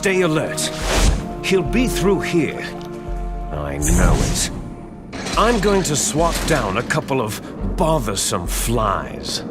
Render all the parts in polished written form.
Stay alert. He'll be through here. I know it. I'm going to swat down a couple of bothersome flies.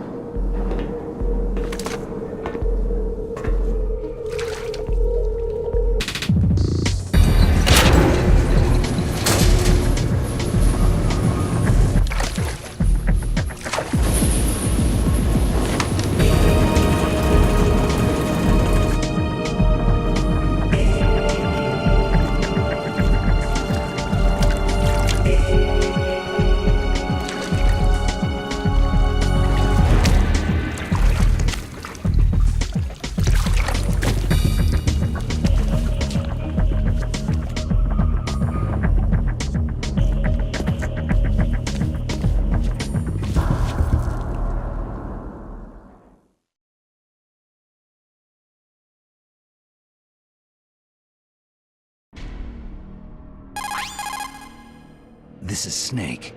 This is Snake.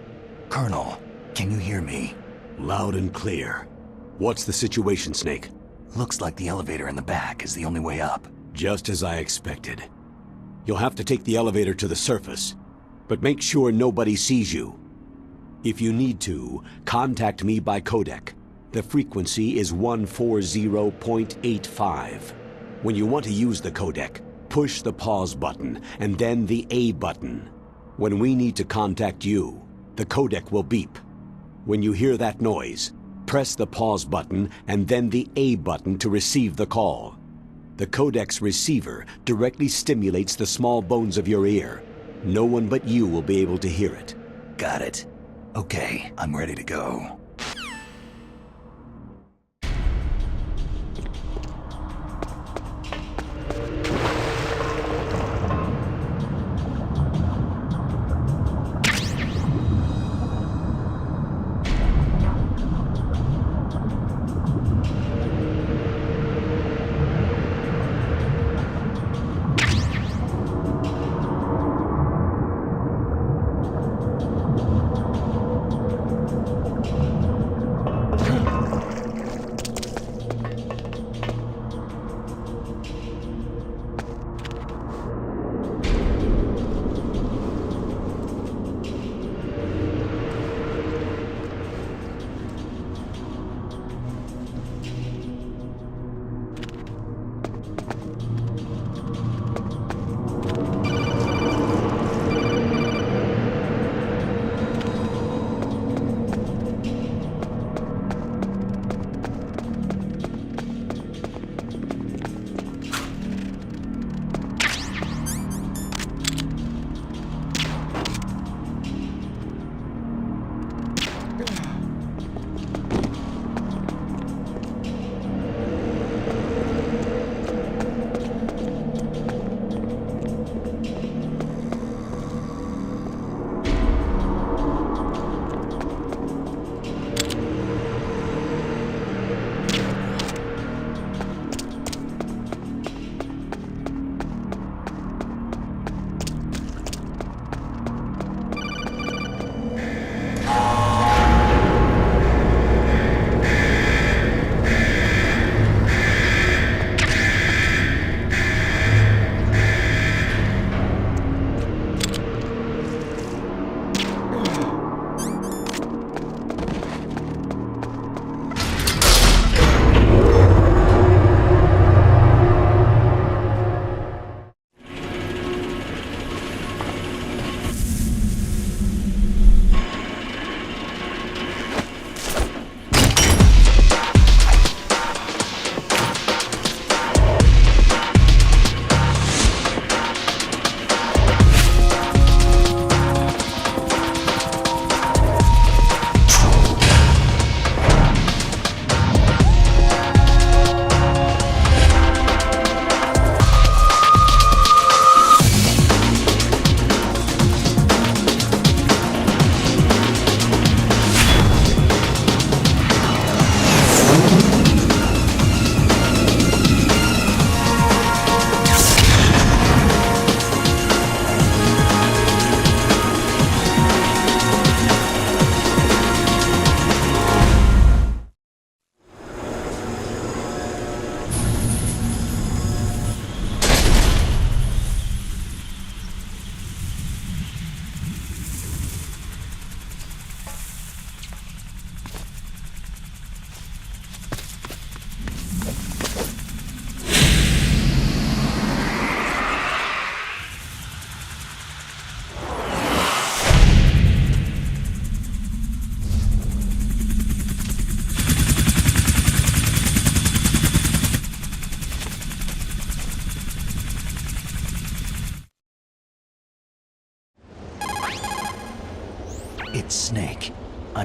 Colonel, can you hear me? Loud and clear. What's the situation, Snake? Looks like the elevator in the back is the only way up. Just as I expected. You'll have to take the elevator to the surface, but make sure nobody sees you. If you need to, contact me by codec. The frequency is 140.85. When you want to use the codec, push the pause button and then the A button. When we need to contact you, the codec will beep. When you hear that noise, press the pause button and then the A button to receive the call. The codec's receiver directly stimulates the small bones of your ear. No one but you will be able to hear it. Got it. Okay, I'm ready to go.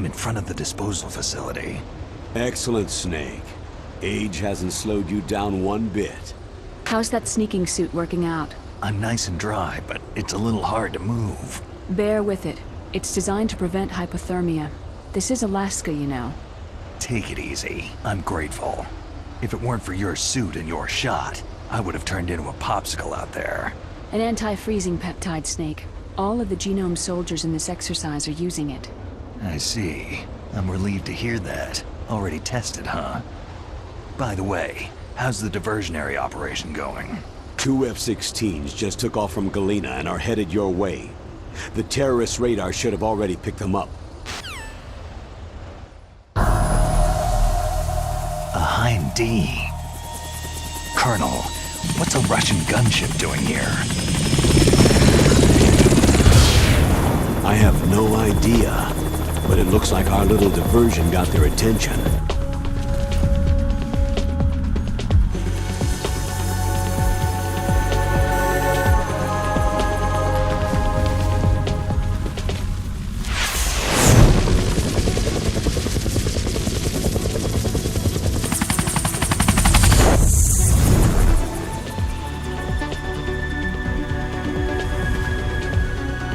I'm in front of the disposal facility. Excellent, Snake. Age hasn't slowed you down one bit. How's that sneaking suit working out? I'm nice and dry, but it's a little hard to move. Bear with it. It's designed to prevent hypothermia. This is Alaska, you know. Take it easy. I'm grateful. If it weren't for your suit and your shot, I would have turned into a popsicle out there. An anti-freezing peptide, Snake. All of the genome soldiers in this exercise are using it. I see. I'm relieved to hear that. Already tested, huh? By the way, how's the diversionary operation going? 2 F-16s just took off from Galena and are headed your way. The terrorist radar should have already picked them up. A Hind D. Colonel, what's a Russian gunship doing here? I have no idea, but it looks like our little diversion got their attention.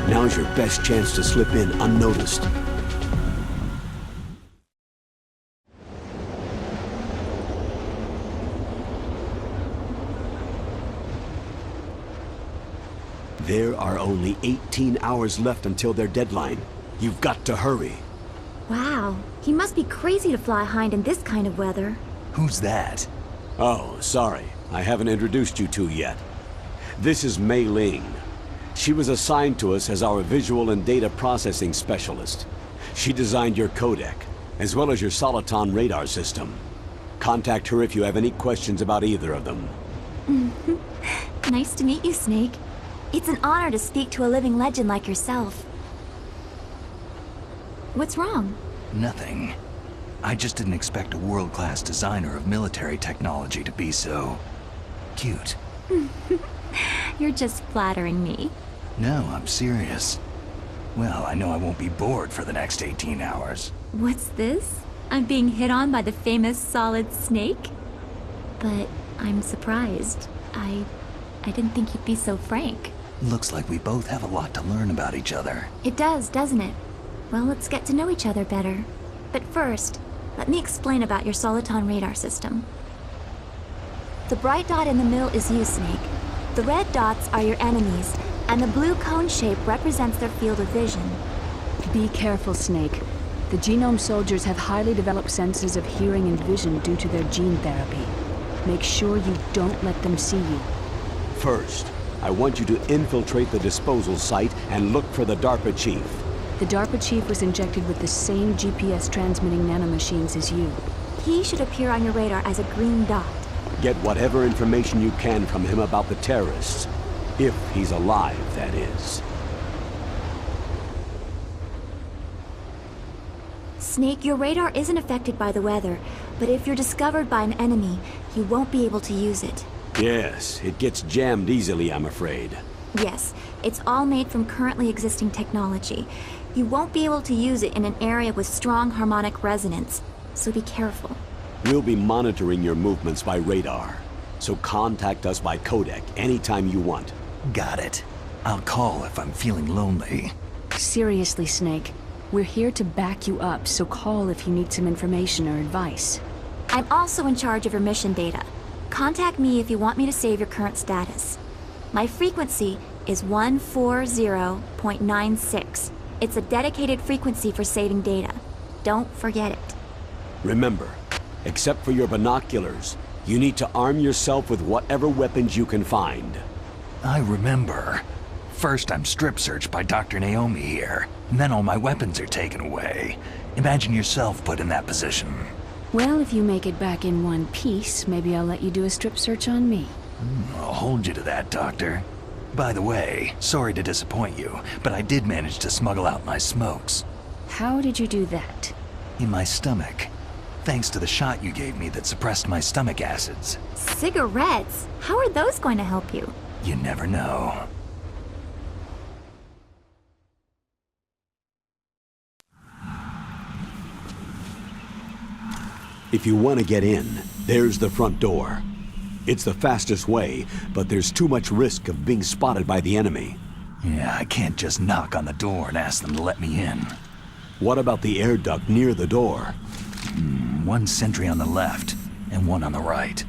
Now's your best chance to slip in unnoticed. There are only 18 hours left until their deadline. You've got to hurry. Wow, he must be crazy to fly Hind in this kind of weather. Who's that? Oh, sorry. I haven't introduced you to yet. This is Mei Ling. She was assigned to us as our visual and data processing specialist. She designed your codec, as well as your Soliton radar system. Contact her if you have any questions about either of them. Nice to meet you, Snake. It's an honor to speak to a living legend like yourself. What's wrong? Nothing. I just didn't expect a world-class designer of military technology to be so... cute. You're just flattering me. No, I'm serious. Well, I know I won't be bored for the next 18 hours. What's this? I'm being hit on by the famous Solid Snake? But I'm surprised. I didn't think you'd be so frank. Looks like we both have a lot to learn about each other. It does, doesn't it? Well, let's get to know each other better. But first, let me explain about your Soliton radar system. The bright dot in the middle is you, Snake. The red dots are your enemies, and the blue cone shape represents their field of vision. Be careful, Snake. The genome soldiers have highly developed senses of hearing and vision due to their gene therapy. Make sure you don't let them see you. First, I want you to infiltrate the disposal site and look for the DARPA chief. The DARPA chief was injected with the same GPS transmitting nanomachines as you. He should appear on your radar as a green dot. Get whatever information you can from him about the terrorists. If he's alive, that is. Snake, your radar isn't affected by the weather, but if you're discovered by an enemy, you won't be able to use it. Yes, it gets jammed easily, I'm afraid. Yes, it's all made from currently existing technology. You won't be able to use it in an area with strong harmonic resonance, so be careful. We'll be monitoring your movements by radar, so contact us by codec anytime you want. Got it. I'll call if I'm feeling lonely. Seriously, Snake. We're here to back you up, so call if you need some information or advice. I'm also in charge of your mission data. Contact me if you want me to save your current status. My frequency is 140.96. It's a dedicated frequency for saving data. Don't forget it. Remember, except for your binoculars, you need to arm yourself with whatever weapons you can find. I remember. First I'm strip searched by Dr. Naomi here, and then all my weapons are taken away. Imagine yourself put in that position. Well, if you make it back in one piece, maybe I'll let you do a strip search on me. I'll hold you to that, Doctor. By the way, sorry to disappoint you, but I did manage to smuggle out my smokes. How did you do that? In my stomach. Thanks to the shot you gave me that suppressed my stomach acids. Cigarettes? How are those going to help you? You never know. If you want to get in, there's the front door. It's the fastest way, but there's too much risk of being spotted by the enemy. Yeah, I can't just knock on the door and ask them to let me in. What about the air duct near the door? One sentry on the left, and one on the right.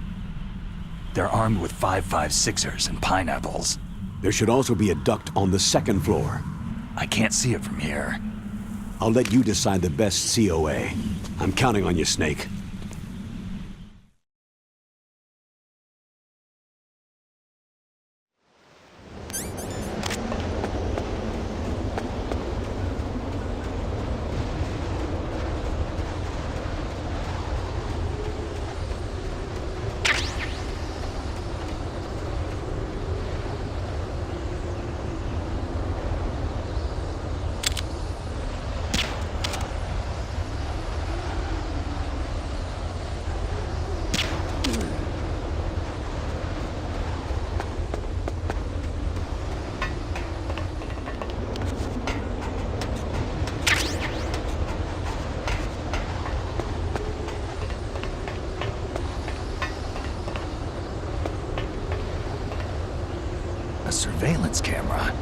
They're armed with 5.56ers and pineapples. There should also be a duct on the second floor. I can't see it from here. I'll let you decide the best COA. I'm counting on you, Snake. A surveillance camera.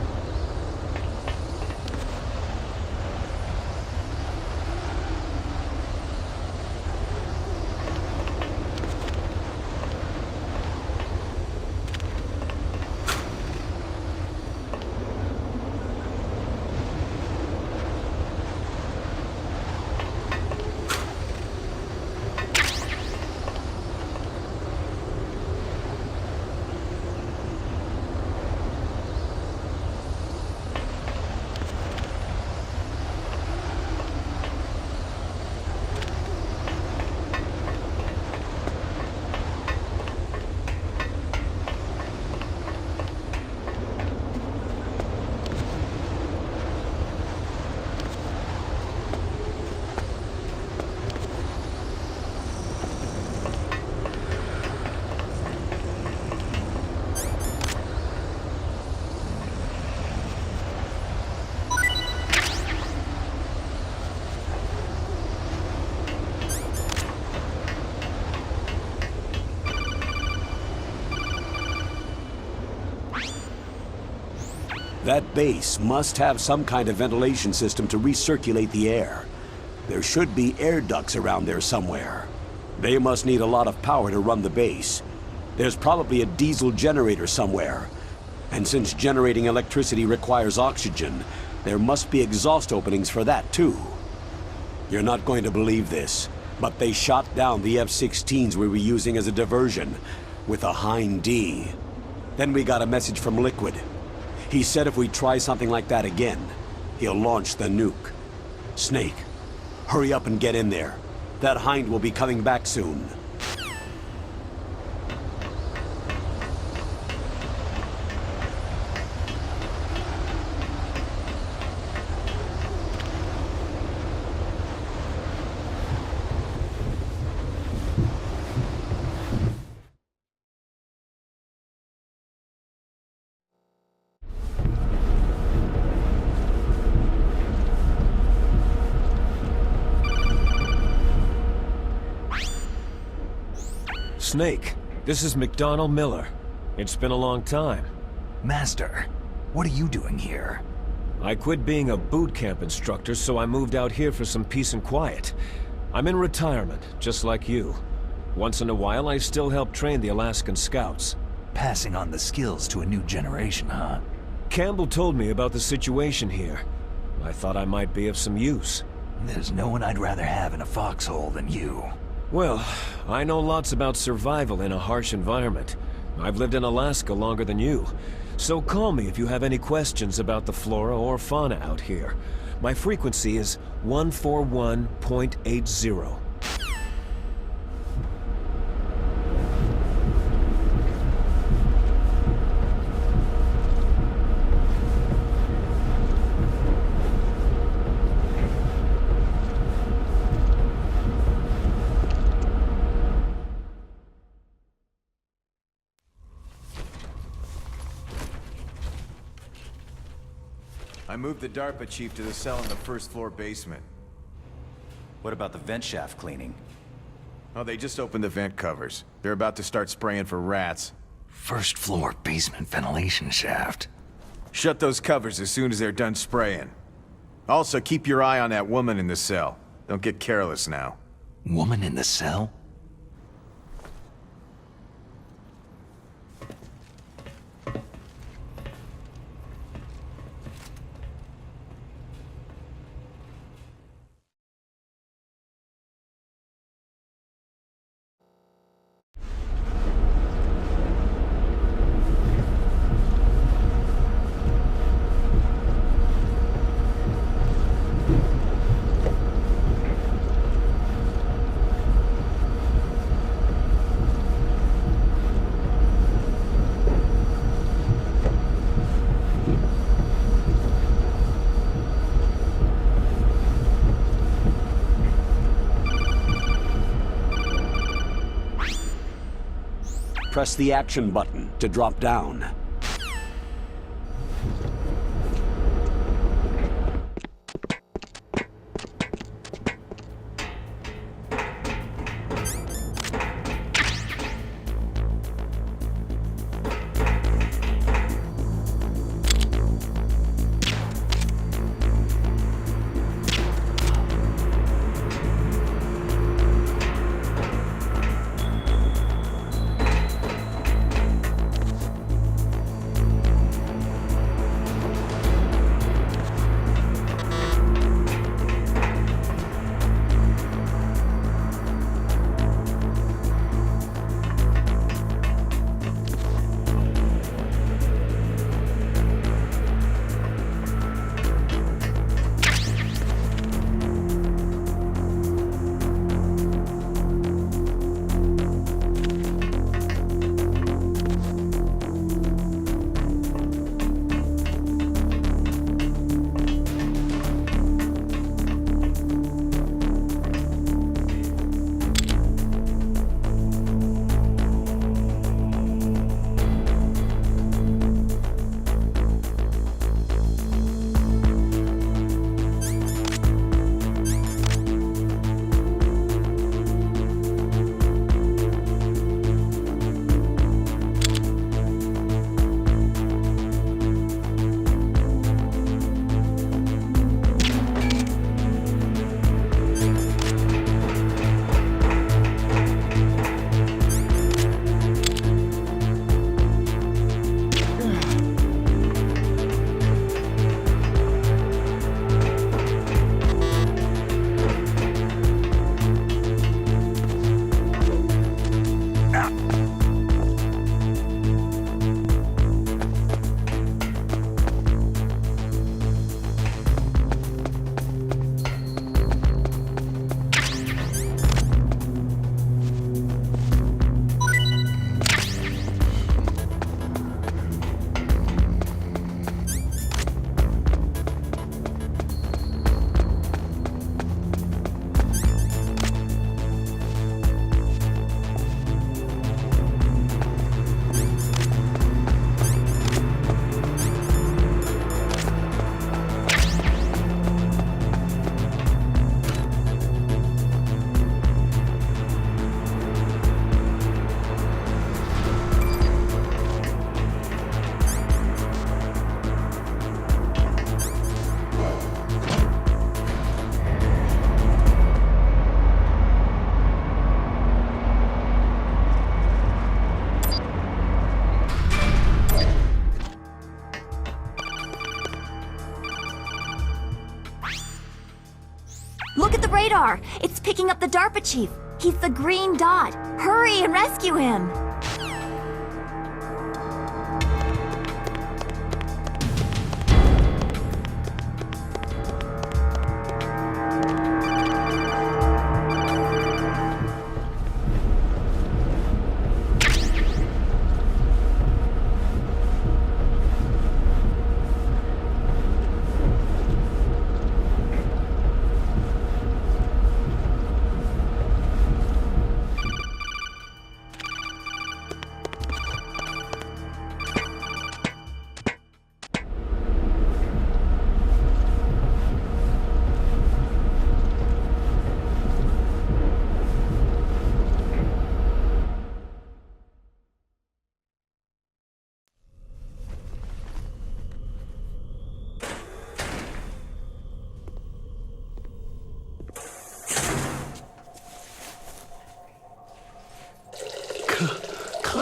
That base must have some kind of ventilation system to recirculate the air. There should be air ducts around there somewhere. They must need a lot of power to run the base. There's probably a diesel generator somewhere. And since generating electricity requires oxygen, there must be exhaust openings for that too. You're not going to believe this, but they shot down the F-16s we were using as a diversion with a Hind D. Then we got a message from Liquid. He said if we try something like that again, he'll launch the nuke. Snake, hurry up and get in there. That Hind will be coming back soon. Snake, this is McDonnell Miller. It's been a long time. Master, what are you doing here? I quit being a boot camp instructor, so I moved out here for some peace and quiet. I'm in retirement, just like you. Once in a while, I still help train the Alaskan Scouts. Passing on the skills to a new generation, huh? Campbell told me about the situation here. I thought I might be of some use. There's no one I'd rather have in a foxhole than you. Well, I know lots about survival in a harsh environment. I've lived in Alaska longer than you. So call me if you have any questions about the flora or fauna out here. My frequency is 141.80. I moved the DARPA chief to the cell in the first floor basement. What about the vent shaft cleaning? Oh, they just opened the vent covers. They're about to start spraying for rats. First floor basement ventilation shaft. Shut those covers as soon as they're done spraying. Also, keep your eye on that woman in the cell. Don't get careless now. Woman in the cell? Press the action button to drop down. Look at the radar! It's picking up the DARPA chief! He's the green dot! Hurry and rescue him!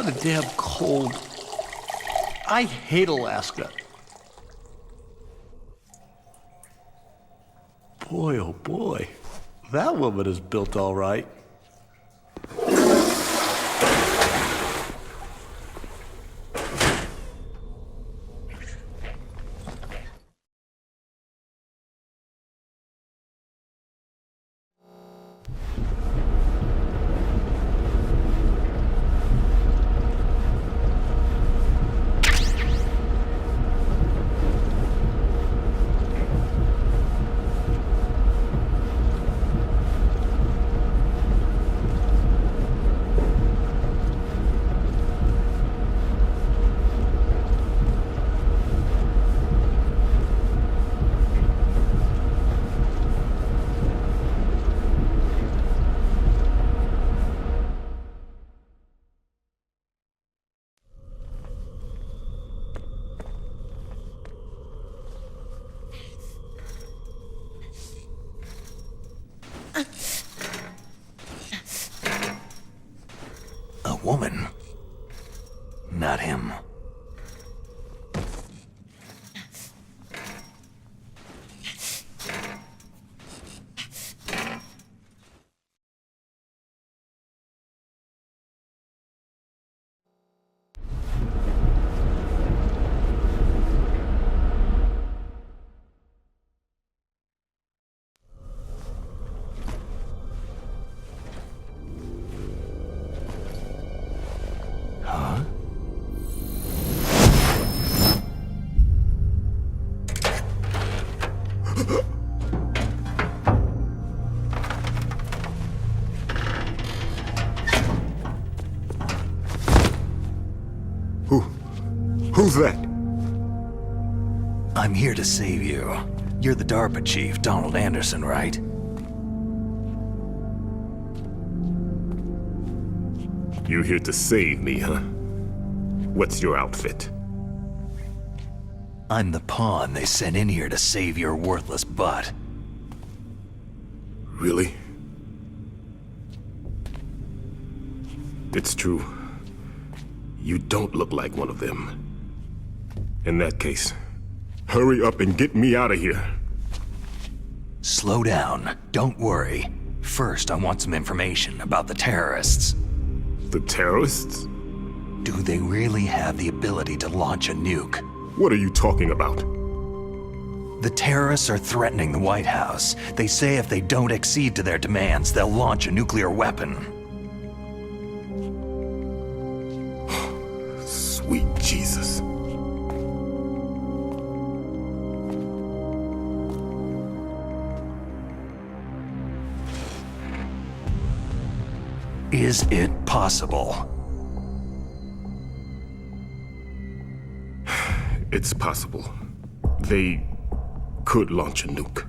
kind of damn cold. I hate Alaska. Boy, oh boy. That woman is built all right. A woman? Not him. Who's that? I'm here to save you. You're the DARPA chief, Donald Anderson, right? You here to save me, huh? What's your outfit? I'm the pawn they sent in here to save your worthless butt. Really? It's true. You don't look like one of them. In that case, hurry up and get me out of here. Slow down. Don't worry. First, I want some information about the terrorists. The terrorists? Do they really have the ability to launch a nuke? What are you talking about? The terrorists are threatening the White House. They say if they don't accede to their demands, they'll launch a nuclear weapon. Sweet Jesus. Is it possible? It's possible. They could launch a nuke.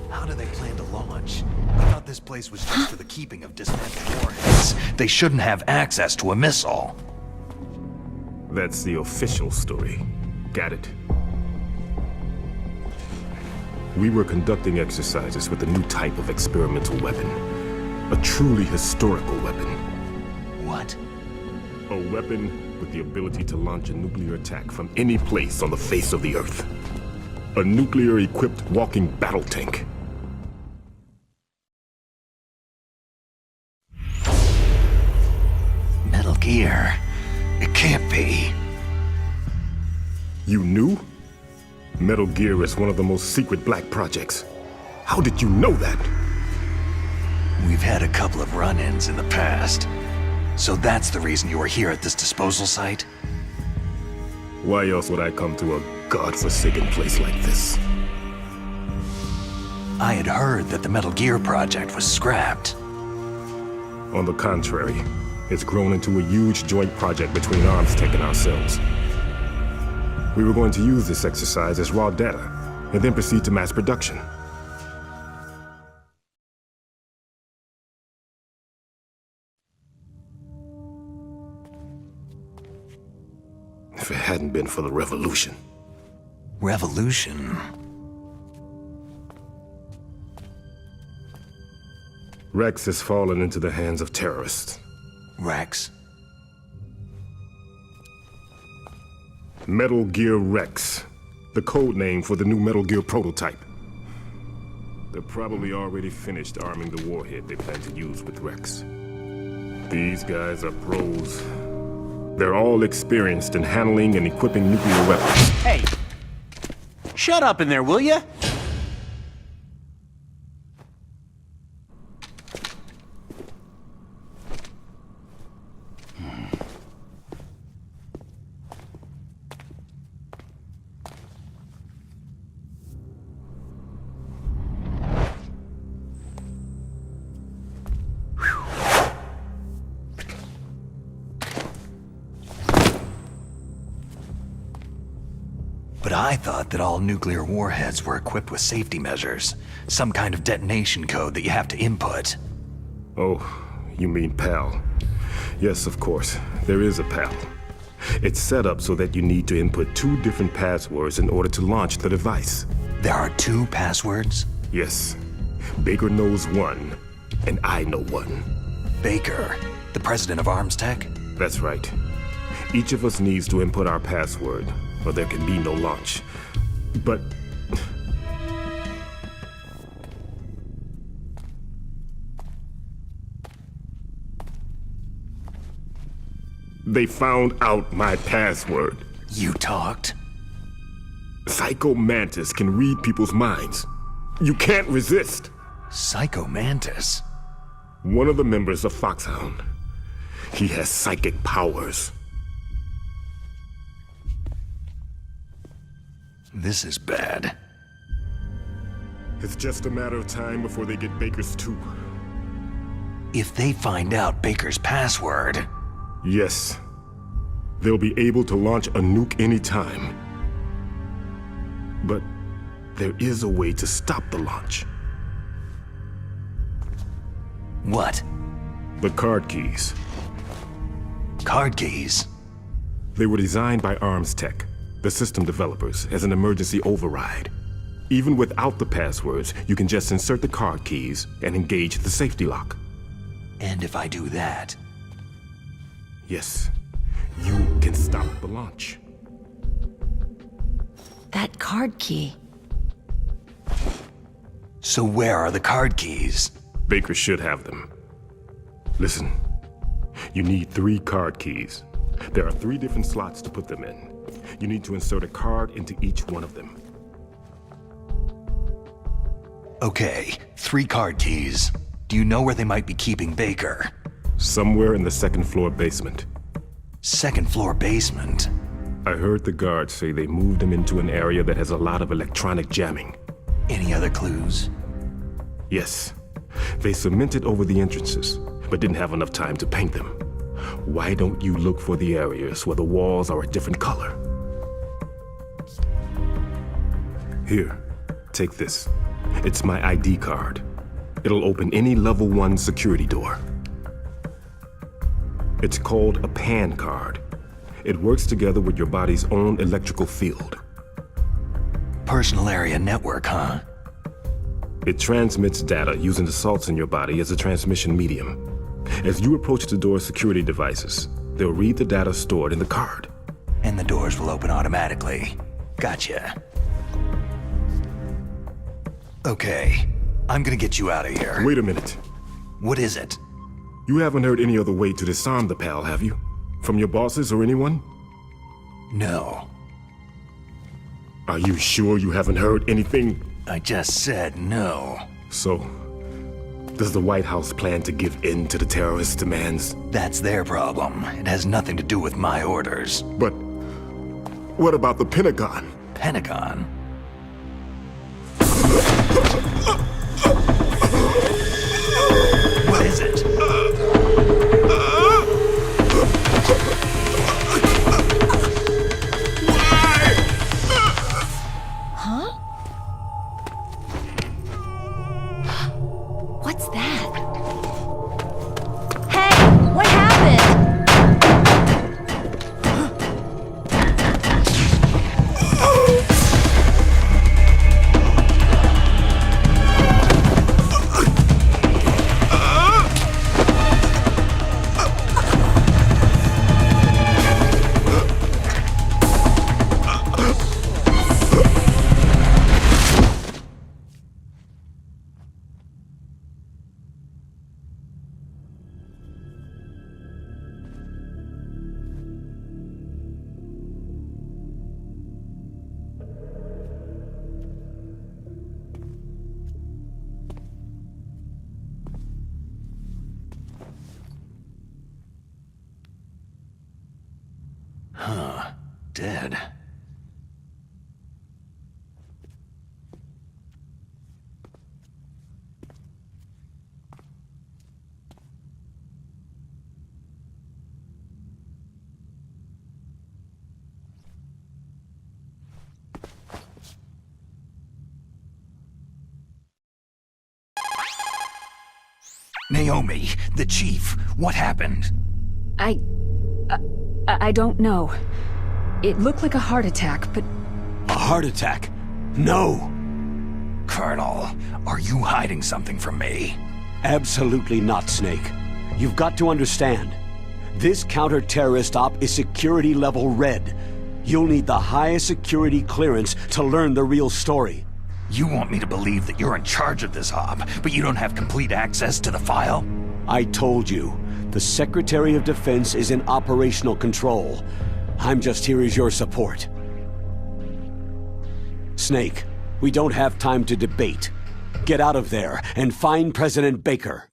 How do they plan to launch? I thought this place was just for the keeping of dismantled warheads. They shouldn't have access to a missile. That's the official story. Got it? We were conducting exercises with a new type of experimental weapon. A truly historical weapon. What? A weapon with the ability to launch a nuclear attack from any place on the face of the Earth. A nuclear-equipped walking battle tank. Metal Gear. It can't be. You knew? Metal Gear is one of the most secret black projects. How did you know that? We've had a couple of run-ins in the past. So that's the reason you were here at this disposal site? Why else would I come to a godforsaken place like this? I had heard that the Metal Gear project was scrapped. On the contrary, it's grown into a huge joint project between Arms Tech and ourselves. We were going to use this exercise as raw data, and then proceed to mass production. If it hadn't been for the revolution. Revolution? Rex has fallen into the hands of terrorists. Rex? Metal Gear Rex. The code name for the new Metal Gear prototype. They're probably already finished arming the warhead they plan to use with Rex. These guys are pros. They're all experienced in handling and equipping nuclear weapons. Hey! Shut up in there, will ya? But I thought that all nuclear warheads were equipped with safety measures. Some kind of detonation code that you have to input. Oh, you mean PAL. Yes, of course. There is a PAL. It's set up so that you need to input 2 different passwords in order to launch the device. There are 2 passwords? Yes. Baker knows one, and I know one. Baker, the president of Arms Tech? That's right. Each of us needs to input our password, or there can be no launch. But... they found out my password. You talked? Psycho Mantis can read people's minds. You can't resist. Psycho Mantis? One of the members of Foxhound. He has psychic powers. This is bad. It's just a matter of time before they get Baker's too. If they find out Baker's password... Yes. They'll be able to launch a nuke anytime. But there is a way to stop the launch. What? The card keys. Card keys? They were designed by Arms Tech, the system developers, as an emergency override. Even without the passwords, you can just insert the card keys and engage the safety lock. And if I do that... Yes, you can stop the launch. That card key. So where are the card keys? Baker should have them. Listen, you need 3 card keys. There are 3 different slots to put them in. You need to insert a card into each one of them. Okay, 3 card keys. Do you know where they might be keeping Baker? Somewhere in the 2nd floor basement. 2nd floor basement? I heard the guards say they moved him into an area that has a lot of electronic jamming. Any other clues? Yes. They cemented over the entrances, but didn't have enough time to paint them. Why don't you look for the areas where the walls are a different color? Here, take this. It's my ID card. It'll open any level 1 security door. It's called a PAN card. It works together with your body's own electrical field. Personal area network, huh? It transmits data using the salts in your body as a transmission medium. As you approach the door's security devices, they'll read the data stored in the card. And the doors will open automatically. Gotcha. Okay, I'm gonna get you out of here. Wait a minute. What is it? You haven't heard any other way to disarm the PAL, have you? From your bosses or anyone? No. Are you sure you haven't heard anything? I just said no. So, does the White House plan to give in to the terrorists' demands? That's their problem. It has nothing to do with my orders. But what about the Pentagon? Pentagon? What is it? What's that? Hey, what happened? dead. Naomi, the chief, what happened? I don't know. It looked like a heart attack, but... A heart attack? No! Colonel, are you hiding something from me? Absolutely not, Snake. You've got to understand. This counter-terrorist op is security level red. You'll need the highest security clearance to learn the real story. You want me to believe that you're in charge of this op, but you don't have complete access to the file? I told you. The Secretary of Defense is in operational control. I'm just here as your support. Snake, we don't have time to debate. Get out of there and find President Baker.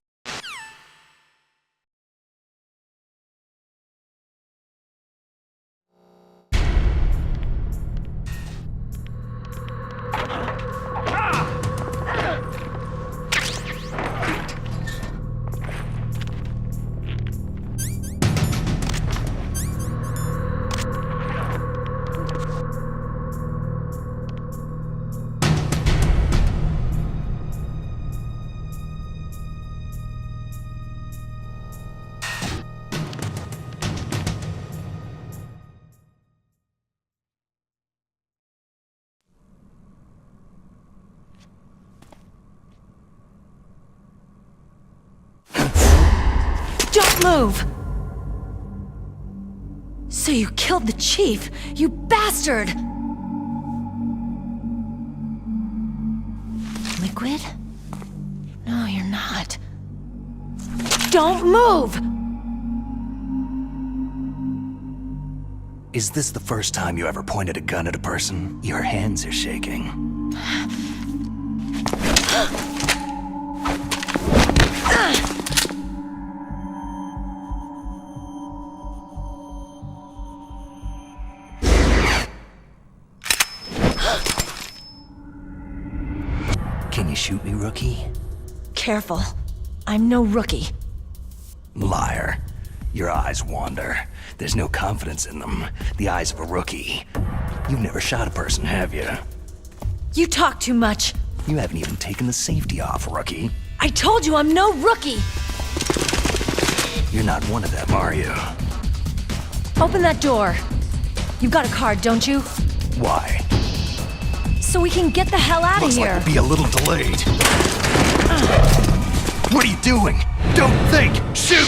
Don't move! So you killed the chief, you bastard! Liquid? No, you're not. Don't move! Is this the first time you ever pointed a gun at a person? Your hands are shaking. Can you shoot me, rookie? Careful. I'm no rookie. Liar. Your eyes wander. There's no confidence in them. The eyes of a rookie. You've never shot a person, have you? You talk too much. You haven't even taken the safety off, rookie. I told you I'm no rookie! You're not one of them, are you? Open that door. You've got a card, don't you? Why? So we can get the hell out of Looks here. like we'll be a little delayed. What are you doing? Don't think! Shoot!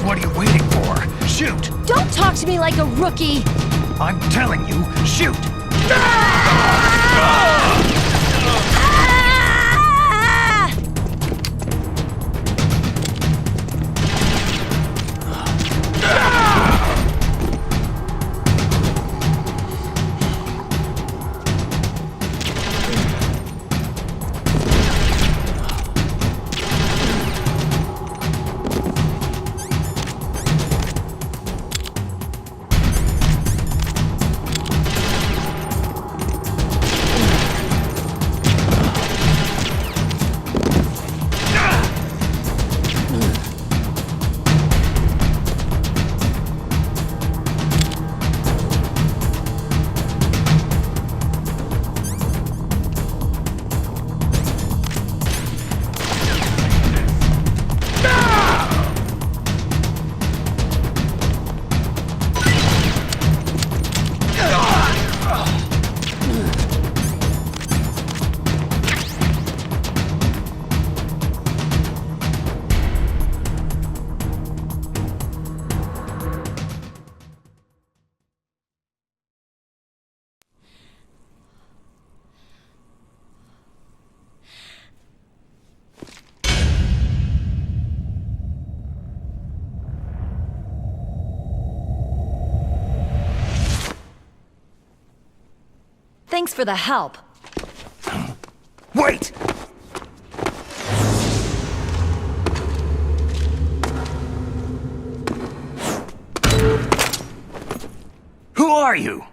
What are you waiting for? Shoot! Don't talk to me like a rookie! I'm telling you, shoot! Thanks for the help. Wait! Who are you?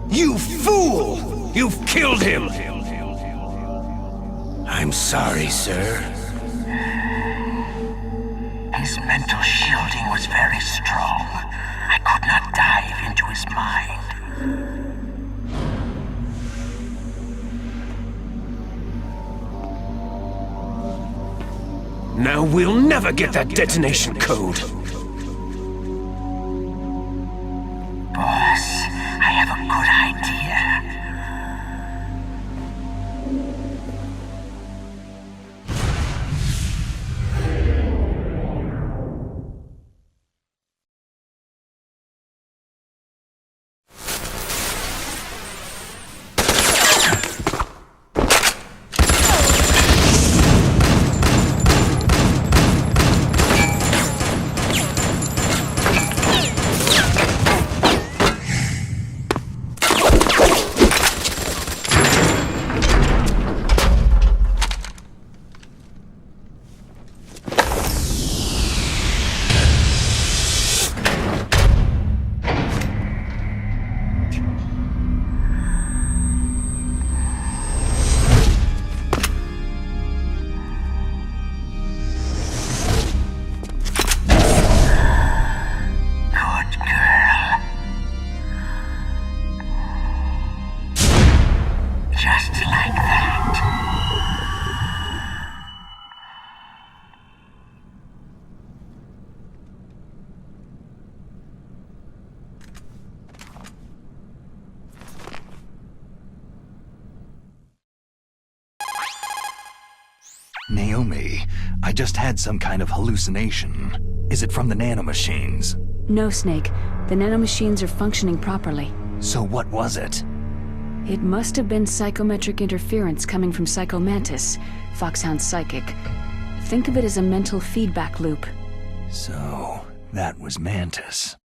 You fool! You've killed him! I'm sorry, sir. His mental shielding was very strong. I could not dive into his mind. Now we'll never get that detonation code. Boss, I have a good idea. Naomi, I just had some kind of hallucination. Is it from the nanomachines? No, Snake. The nanomachines are functioning properly. So what was it? It must have been psychometric interference coming from Psycho Mantis, Foxhound's psychic. Think of it as a mental feedback loop. So, that was Mantis.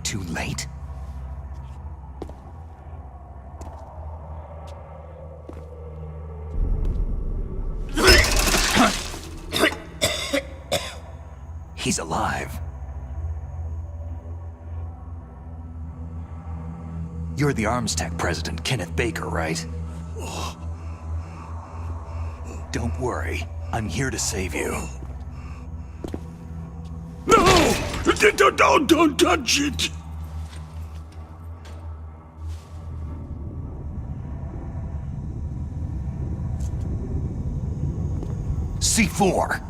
too late? He's alive. You're the Arms Tech president, Kenneth Baker, right? Don't worry. I'm here to save you. No! Don't touch it! C4!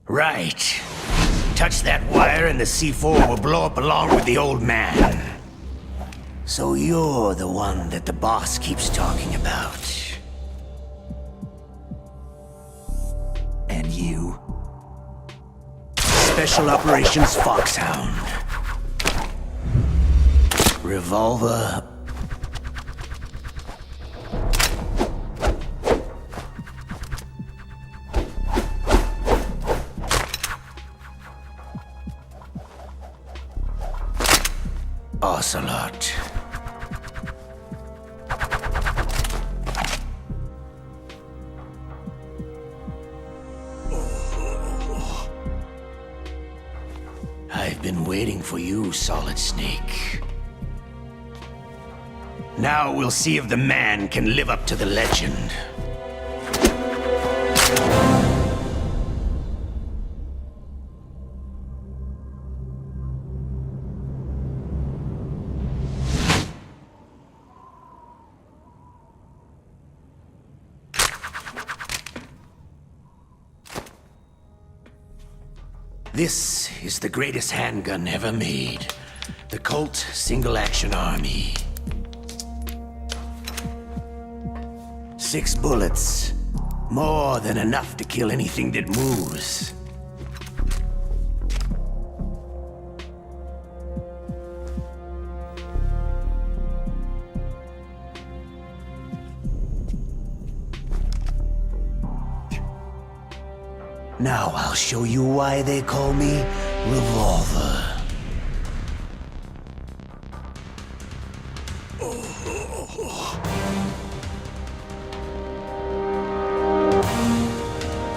Right. Touch that wire and the C4 will blow up along with the old man. So you're the one that the boss keeps talking about. And you? Special Operations Foxhound. Revolver. Ocelot. I've been waiting for you, Solid Snake. Now we'll see if the man can live up to the legend. This is the greatest handgun ever made. The Colt Single Action Army. 6 bullets. More than enough to kill anything that moves. Now I'll show you why they call me Revolver.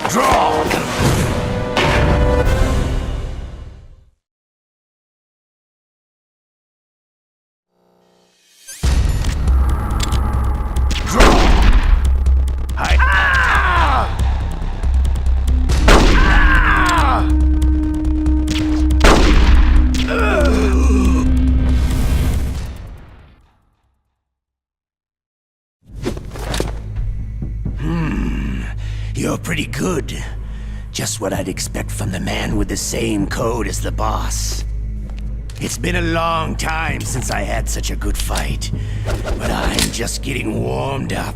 Draw! You're pretty good. Just what I'd expect from the man with the same code as the boss. It's been a long time since I had such a good fight, but I'm just getting warmed up.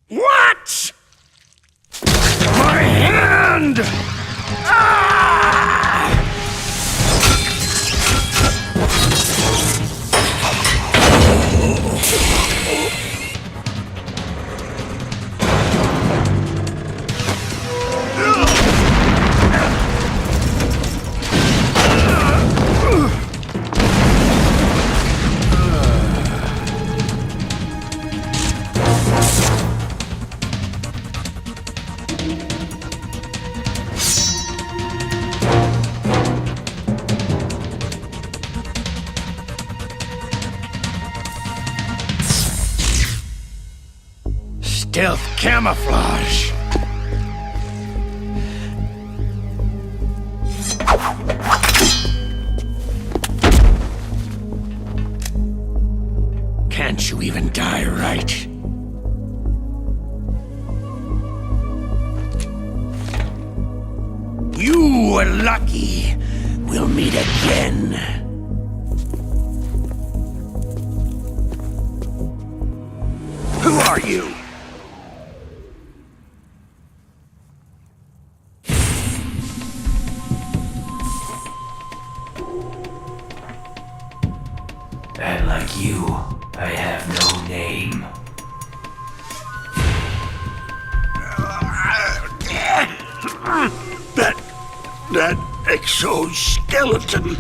What? My hand! Stealth camouflage. Can't you even die right? You were lucky. We'll meet again. Who are you? And like you, I have no name. That exoskeleton.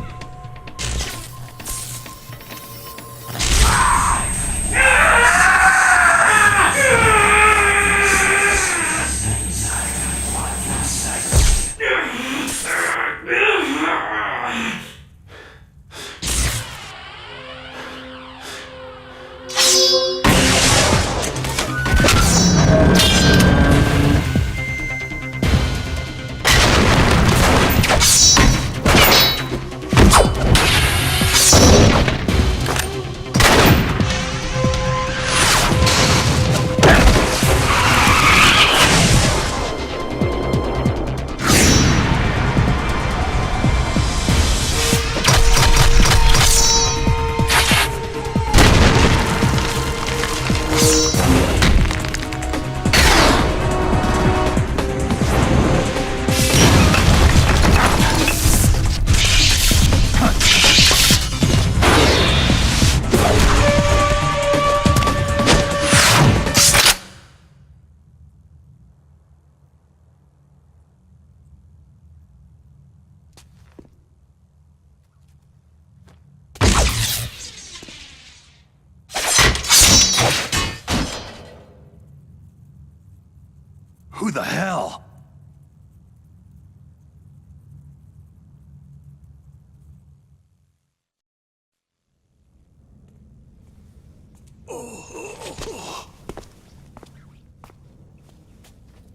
Who the hell?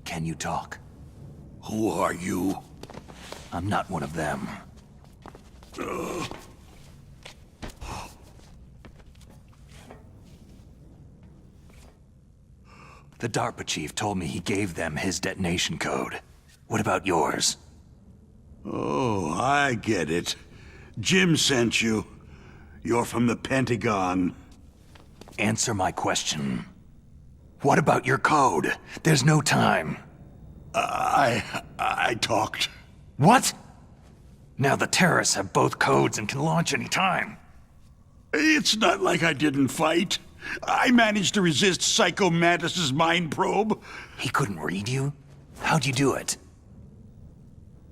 Can you talk? Who are you? I'm not one of them. The DARPA chief told me he gave them his detonation code. What about yours? Oh, I get it. Jim sent you. You're from the Pentagon. Answer my question. What about your code? There's no time. I talked. What? Now the terrorists have both codes and can launch any time. It's not like I didn't fight. I managed to resist Psycho Mantis's mind probe. He couldn't read you? How'd you do it?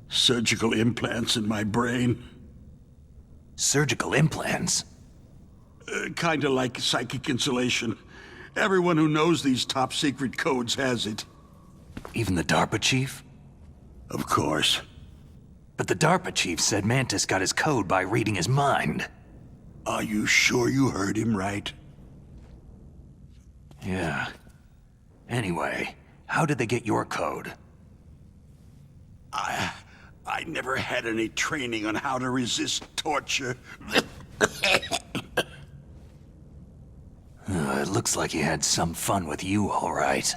Surgical implants in my brain. Surgical implants? Kinda like psychic insulation. Everyone who knows these top-secret codes has it. Even the DARPA chief? Of course. But the DARPA chief said Mantis got his code by reading his mind. Are you sure you heard him right? Yeah. Anyway, how did they get your code? I never had any training on how to resist torture. It looks like he had some fun with you, all right.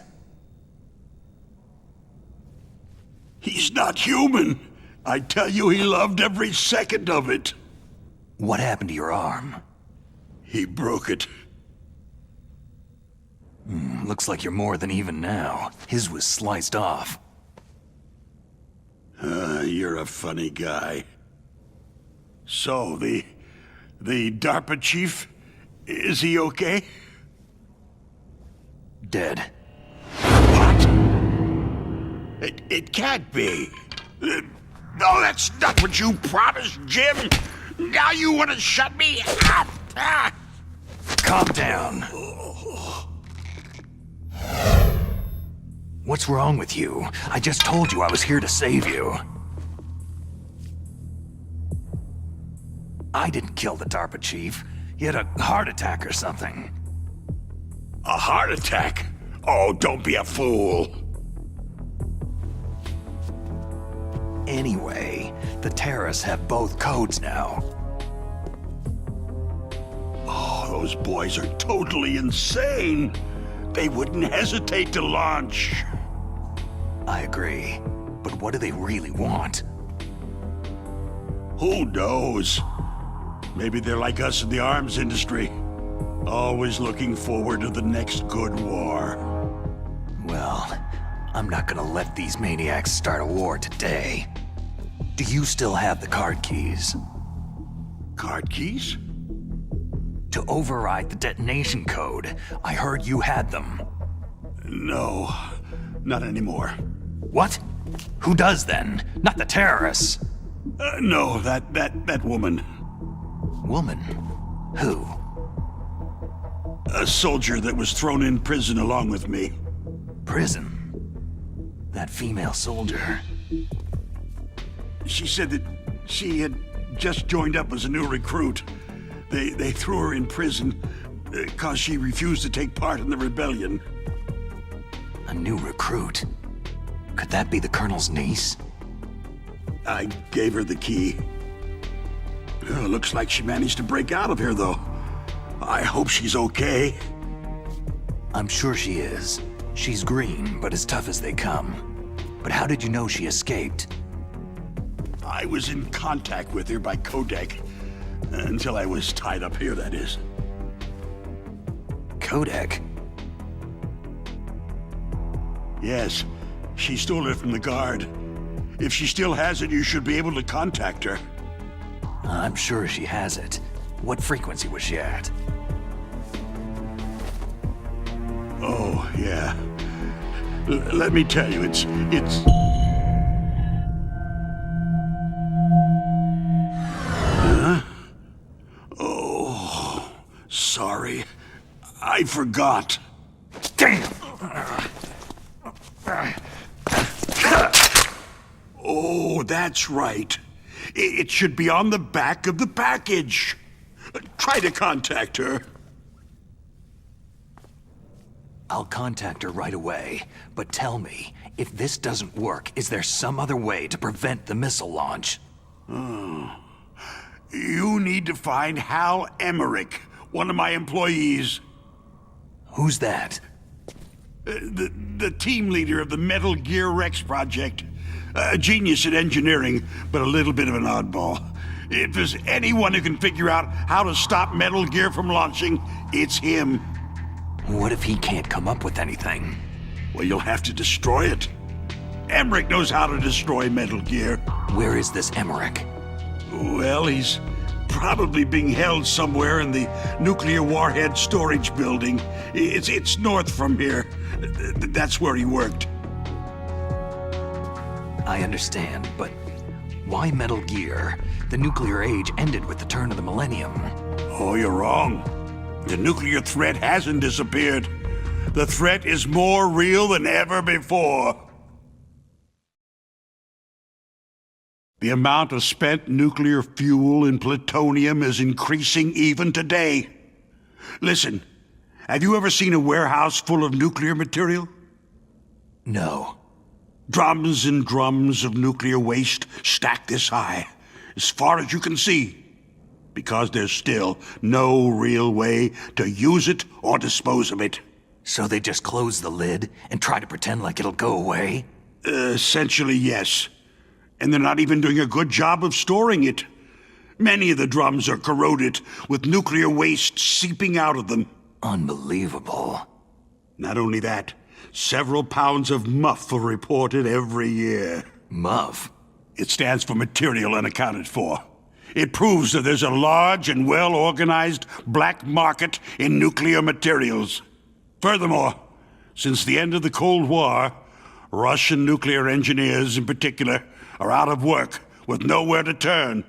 He's not human. I tell you, he loved every second of it. What happened to your arm? He broke it. Looks like you're more than even now. His was sliced off. You're a funny guy. So, the DARPA chief, is he okay? Dead. What? It can't be. No, that's not what you promised, Jim. Now you want to shut me up. Calm down. What's wrong with you? I just told you I was here to save you. I didn't kill the DARPA chief. He had a heart attack or something. A heart attack? Oh, don't be a fool. Anyway, the terrorists have both codes now. Oh, those boys are totally insane. They wouldn't hesitate to launch. I agree. But what do they really want? Who knows? Maybe they're like us in the arms industry. Always looking forward to the next good war. Well, I'm not gonna let these maniacs start a war today. Do you still have the card keys? Card keys? To override the detonation code. I heard you had them. No, not anymore. What? Who does then? Not the terrorists. No, that woman. Woman? Who? A soldier that was thrown in prison along with me. Prison? That female soldier. She said that she had just joined up as a new recruit. They threw her in prison because she refused to take part in the rebellion. A new recruit? Could that be the Colonel's niece? I gave her the key. Looks like she managed to break out of here, though. I hope she's okay. I'm sure she is. She's green, but as tough as they come. But how did you know she escaped? I was in contact with her by codec. Until I was tied up here, that is. Codec? Yes. She stole it from the guard. If she still has it, you should be able to contact her. I'm sure she has it. What frequency was she at? Oh, yeah. Let me tell you, it's... Huh? Oh, sorry. I forgot. Damn! Oh, that's right. It should be on the back of the package. Try to contact her. I'll contact her right away, but tell me, if this doesn't work, is there some other way to prevent the missile launch? Oh. You need to find Hal Emmerich, one of my employees. Who's that? The team leader of the Metal Gear Rex project. A genius at engineering, but a little bit of an oddball. If there's anyone who can figure out how to stop Metal Gear from launching, it's him. What if he can't come up with anything? Well, you'll have to destroy it. Emmerich knows how to destroy Metal Gear. Where is this Emmerich? Well, he's probably being held somewhere in the nuclear warhead storage building. It's north from here. That's where he worked. I understand, but why Metal Gear? The nuclear age ended with the turn of the millennium. Oh, you're wrong. The nuclear threat hasn't disappeared. The threat is more real than ever before. The amount of spent nuclear fuel and plutonium is increasing even today. Listen, have you ever seen a warehouse full of nuclear material? No. Drums and drums of nuclear waste stacked this high, as far as you can see, because there's still no real way to use it or dispose of it. So they just close the lid and try to pretend like it'll go away? Essentially, yes. And they're not even doing a good job of storing it. Many of the drums are corroded, with nuclear waste seeping out of them. Unbelievable. Not only that, several pounds of MUF are reported every year. MUF? It stands for Material Unaccounted For. It proves that there's a large and well-organized black market in nuclear materials. Furthermore, since the end of the Cold War, Russian nuclear engineers in particular are out of work with nowhere to turn.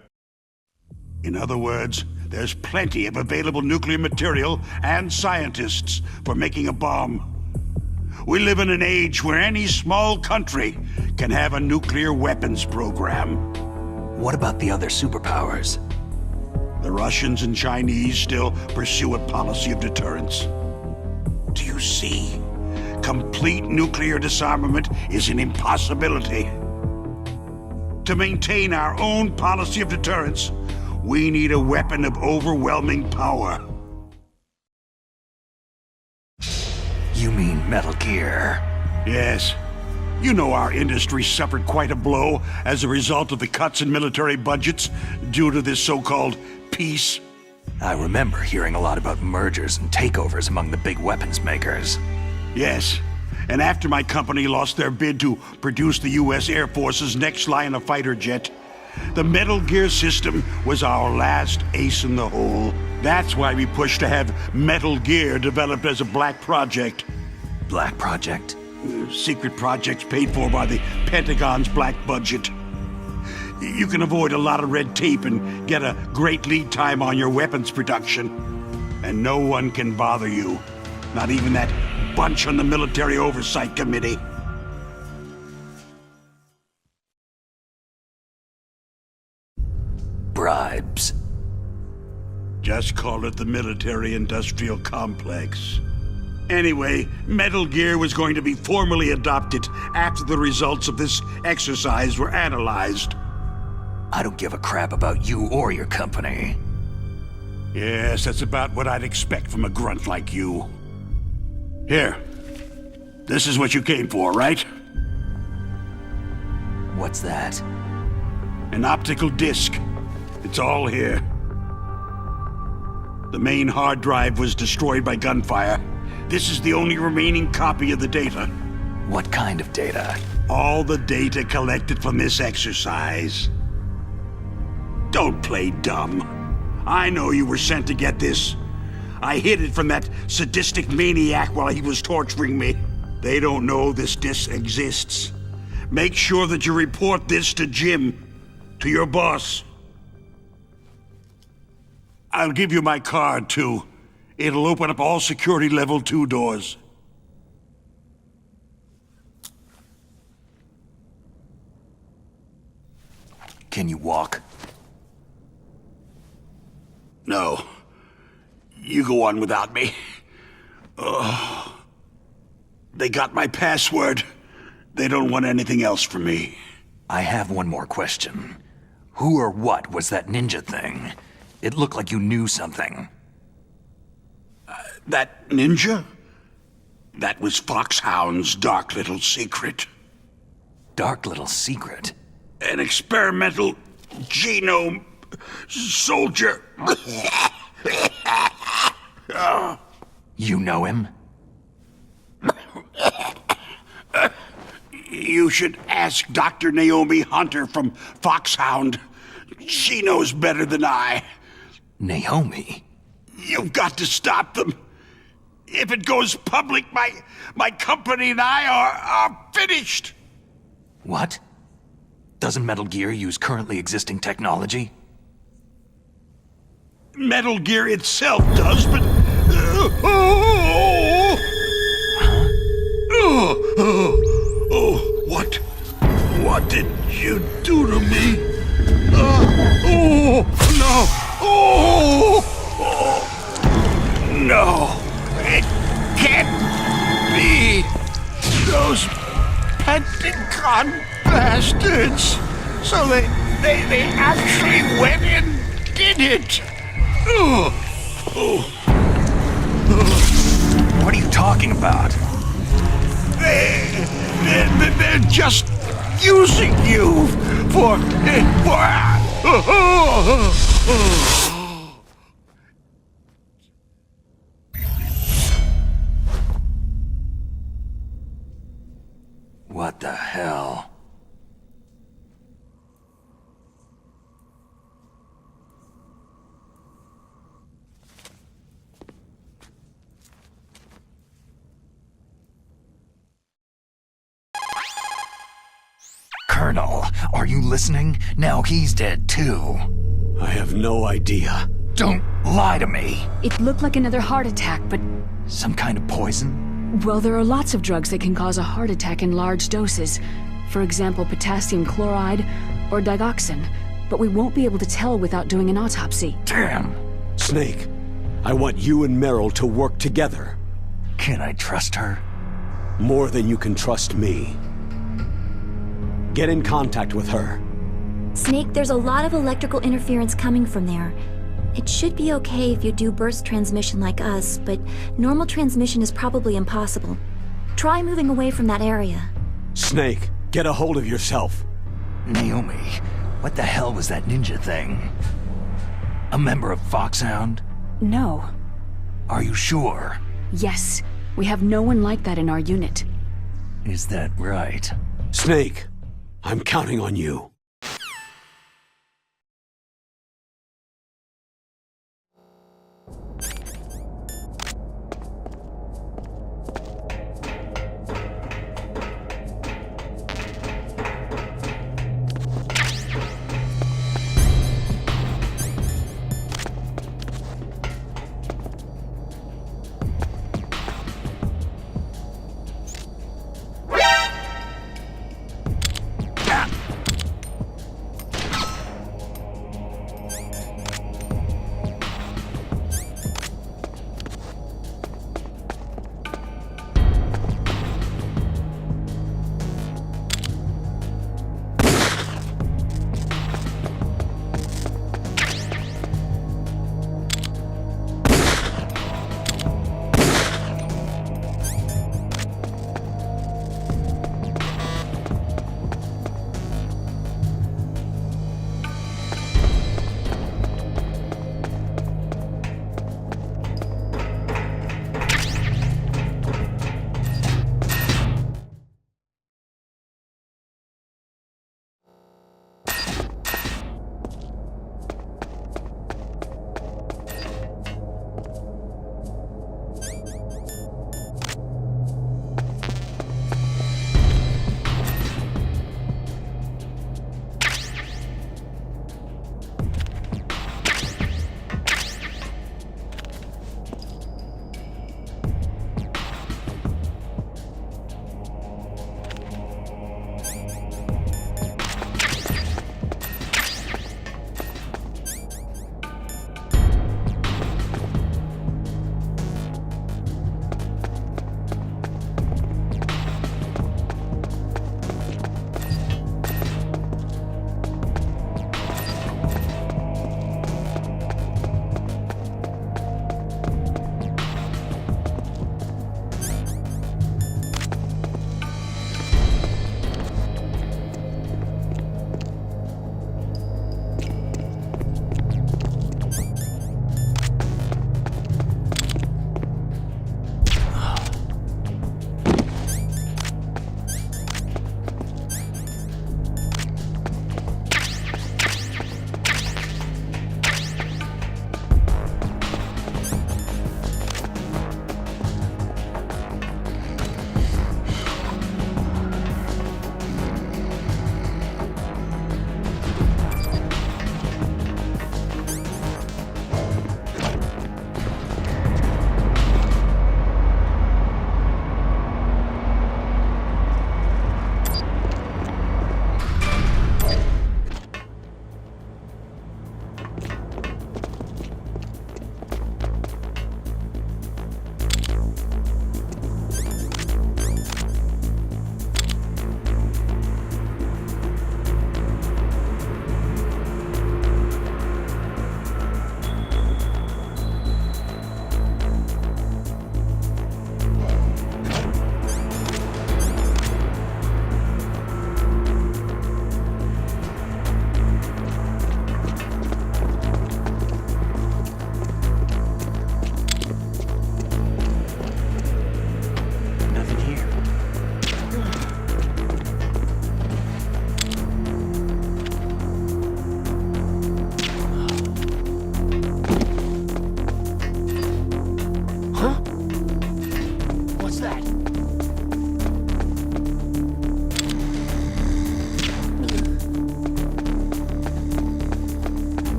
In other words, there's plenty of available nuclear material and scientists for making a bomb. We live in an age where any small country can have a nuclear weapons program. What about the other superpowers? The Russians and Chinese still pursue a policy of deterrence. Do you see? Complete nuclear disarmament is an impossibility. To maintain our own policy of deterrence, we need a weapon of overwhelming power. You mean Metal Gear? Yes. You know our industry suffered quite a blow as a result of the cuts in military budgets due to this so-called peace. I remember hearing a lot about mergers and takeovers among the big weapons makers. Yes, and after my company lost their bid to produce the U.S. Air Force's next line of fighter jet, the Metal Gear system was our last ace in the hole. That's why we pushed to have Metal Gear developed as a black project. Black project? Secret projects paid for by the Pentagon's black budget. You can avoid a lot of red tape and get a great lead time on your weapons production. And no one can bother you. Not even that bunch on the Military Oversight Committee. Bribes. Just call it the military-industrial complex. Anyway, Metal Gear was going to be formally adopted after the results of this exercise were analyzed. I don't give a crap about you or your company. Yes, that's about what I'd expect from a grunt like you. Here. This is what you came for, right? What's that? An optical disc. It's all here. The main hard drive was destroyed by gunfire. This is the only remaining copy of the data. What kind of data? All the data collected from this exercise. Don't play dumb. I know you were sent to get this. I hid it from that sadistic maniac while he was torturing me. They don't know this disc exists. Make sure that you report this to Jim, to your boss. I'll give you my card, too. It'll open up all security level 2 doors. Can you walk? No. You go on without me. They got my password. They don't want anything else from me. I have one more question. Who or what was that ninja thing? It looked like you knew something. That ninja? That was Foxhound's dark little secret. Dark little secret? An experimental genome soldier. You know him? You should ask Dr. Naomi Hunter from Foxhound. She knows better than I. Naomi? You've got to stop them. If it goes public, my company and I are finished. What? Doesn't Metal Gear use currently existing technology? Metal Gear itself does, but... What did you do to me? No, it can't be. Those Pentagon bastards. So they actually went and did it. What are you talking about? They're just using you for... What the hell? Colonel, are you listening? Now he's dead too. I have no idea. Don't lie to me. It looked like another heart attack, but... Some kind of poison? Well, there are lots of drugs that can cause a heart attack in large doses. For example, potassium chloride or digoxin. But we won't be able to tell without doing an autopsy. Damn. Snake, I want you and Meryl to work together. Can I trust her? More than you can trust me. Get in contact with her. Snake, there's a lot of electrical interference coming from there. It should be okay if you do burst transmission like us, but normal transmission is probably impossible. Try moving away from that area. Snake, get a hold of yourself. Naomi, what the hell was that ninja thing? A member of Foxhound? No. Are you sure? Yes. We have no one like that in our unit. Is that right? Snake, I'm counting on you.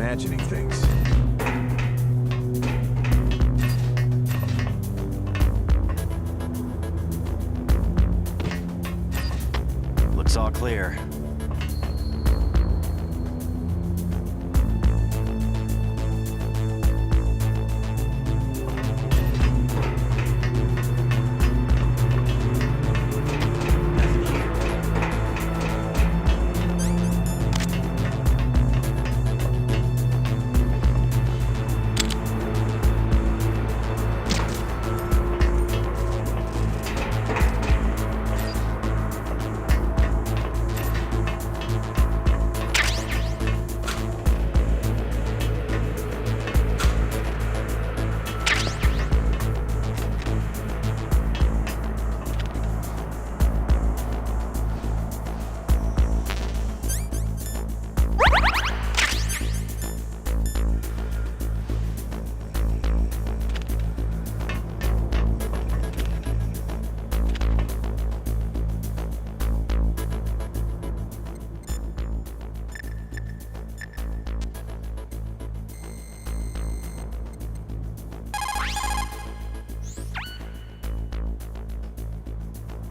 imagining things. Looks all clear.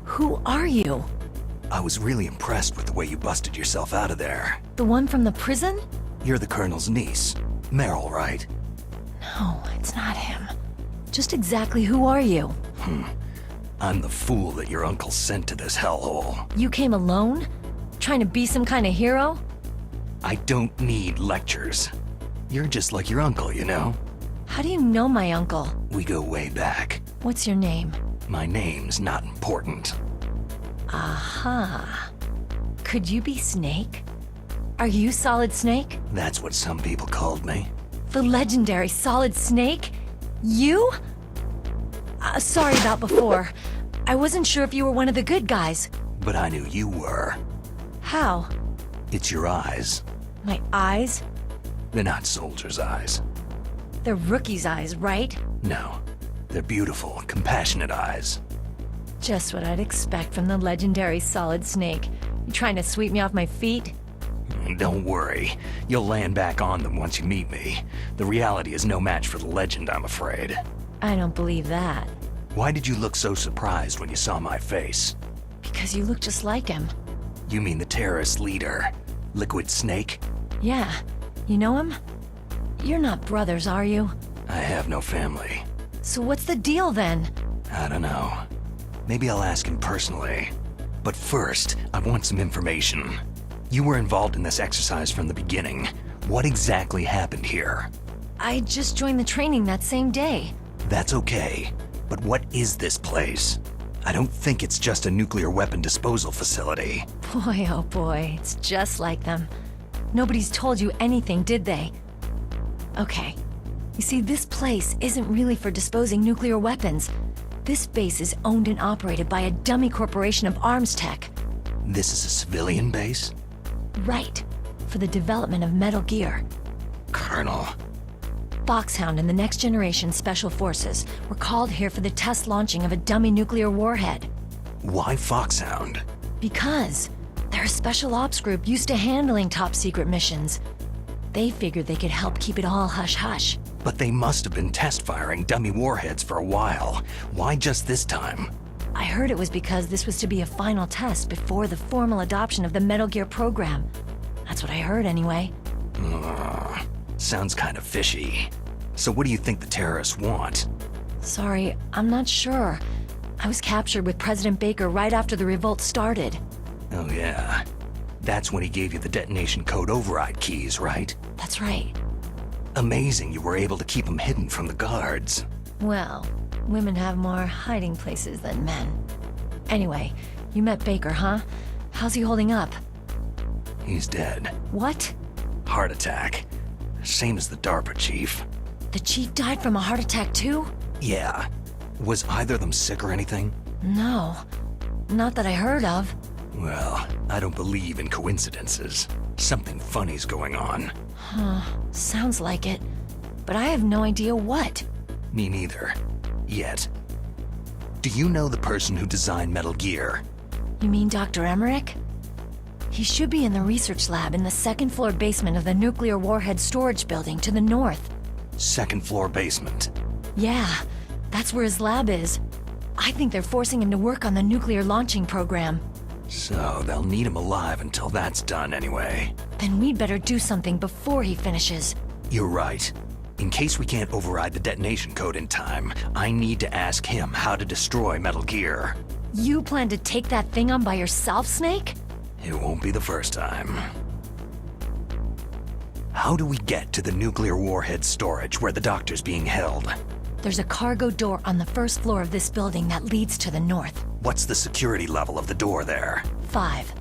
Who are you? I was really impressed with the way you busted yourself out of there. The one from the prison? You're the Colonel's niece. Meryl, right? No, it's not him. Just exactly who are you? I'm the fool that your uncle sent to this hellhole. You came alone? Trying to be some kind of hero? I don't need lectures. You're just like your uncle, you know? How do you know my uncle? We go way back. What's your name? My name's not important. Aha. Could you be Snake? Are you Solid Snake? That's what some people called me. The legendary Solid Snake? You? Sorry about before. I wasn't sure if you were one of the good guys. But I knew you were. How? It's your eyes. My eyes? They're not soldiers' eyes. They're rookies' eyes, right? No. They're beautiful, compassionate eyes. Just what I'd expect from the legendary Solid Snake. You trying to sweep me off my feet? Don't worry. You'll land back on them once you meet me. The reality is no match for the legend, I'm afraid. I don't believe that. Why did you look so surprised when you saw my face? Because you look just like him. You mean the terrorist leader, Liquid Snake? Yeah. You know him? You're not brothers, are you? I have no family. So what's the deal then? I don't know. Maybe I'll ask him personally. But first, I want some information. You were involved in this exercise from the beginning. What exactly happened here? I just joined the training that same day. That's okay. But what is this place? I don't think it's just a nuclear weapon disposal facility. Boy, oh boy, it's just like them. Nobody's told you anything, did they? Okay. You see, this place isn't really for disposing nuclear weapons. This base is owned and operated by a dummy corporation of arms tech. This is a civilian base? Right. For the development of Metal Gear. Colonel. Foxhound and the Next Generation Special Forces were called here for the test launching of a dummy nuclear warhead. Why Foxhound? Because they're a special ops group used to handling top-secret missions. They figured they could help keep it all hush-hush. But they must have been test-firing dummy warheads for a while. Why just this time? I heard it was because this was to be a final test before the formal adoption of the Metal Gear program. That's what I heard anyway. Sounds kind of fishy. So what do you think the terrorists want? Sorry, I'm not sure. I was captured with President Baker right after the revolt started. Oh yeah. That's when he gave you the detonation code override keys, right? That's right. Amazing you were able to keep them hidden from the guards. Well, women have more hiding places than men. Anyway, you met Baker, huh? How's he holding up? He's dead. What? Heart attack. Same as the DARPA chief. The chief died from a heart attack too? Yeah. Was either of them sick or anything? No. Not that I heard of. Well, I don't believe in coincidences. Something funny's going on. Huh. Sounds like it. But I have no idea what. Me neither. Yet. Do you know the person who designed Metal Gear? You mean Dr. Emmerich? He should be in the research lab in the second floor basement of the nuclear warhead storage building to the north. Second floor basement. Yeah, that's where his lab is. I think they're forcing him to work on the nuclear launching program. So they'll need him alive until that's done anyway. Then we'd better do something before he finishes. You're right. In case we can't override the detonation code in time, I need to ask him how to destroy Metal Gear. You plan to take that thing on by yourself, Snake? It won't be the first time. How do we get to the nuclear warhead storage where the doctor's being held? There's a cargo door on the first floor of this building that leads to the north. What's the security level of the door there? 5.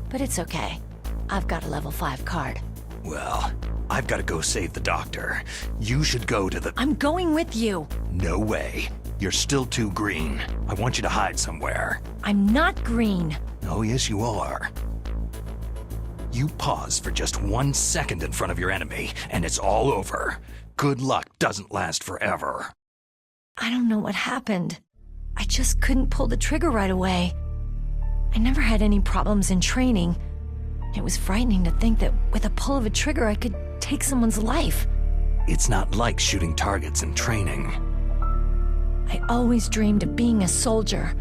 But it's okay. I've got a level 5 card. Well, I've got to go save the doctor. You should go to the... I'm going with you! No way. You're still too green. I want you to hide somewhere. I'm not green. Oh, yes, you are. You pause for just 1 second in front of your enemy, and it's all over. Good luck doesn't last forever. I don't know what happened. I just couldn't pull the trigger right away. I never had any problems in training. It was frightening to think that with a pull of a trigger I could take someone's life. It's not like shooting targets in training. I always dreamed of being a soldier.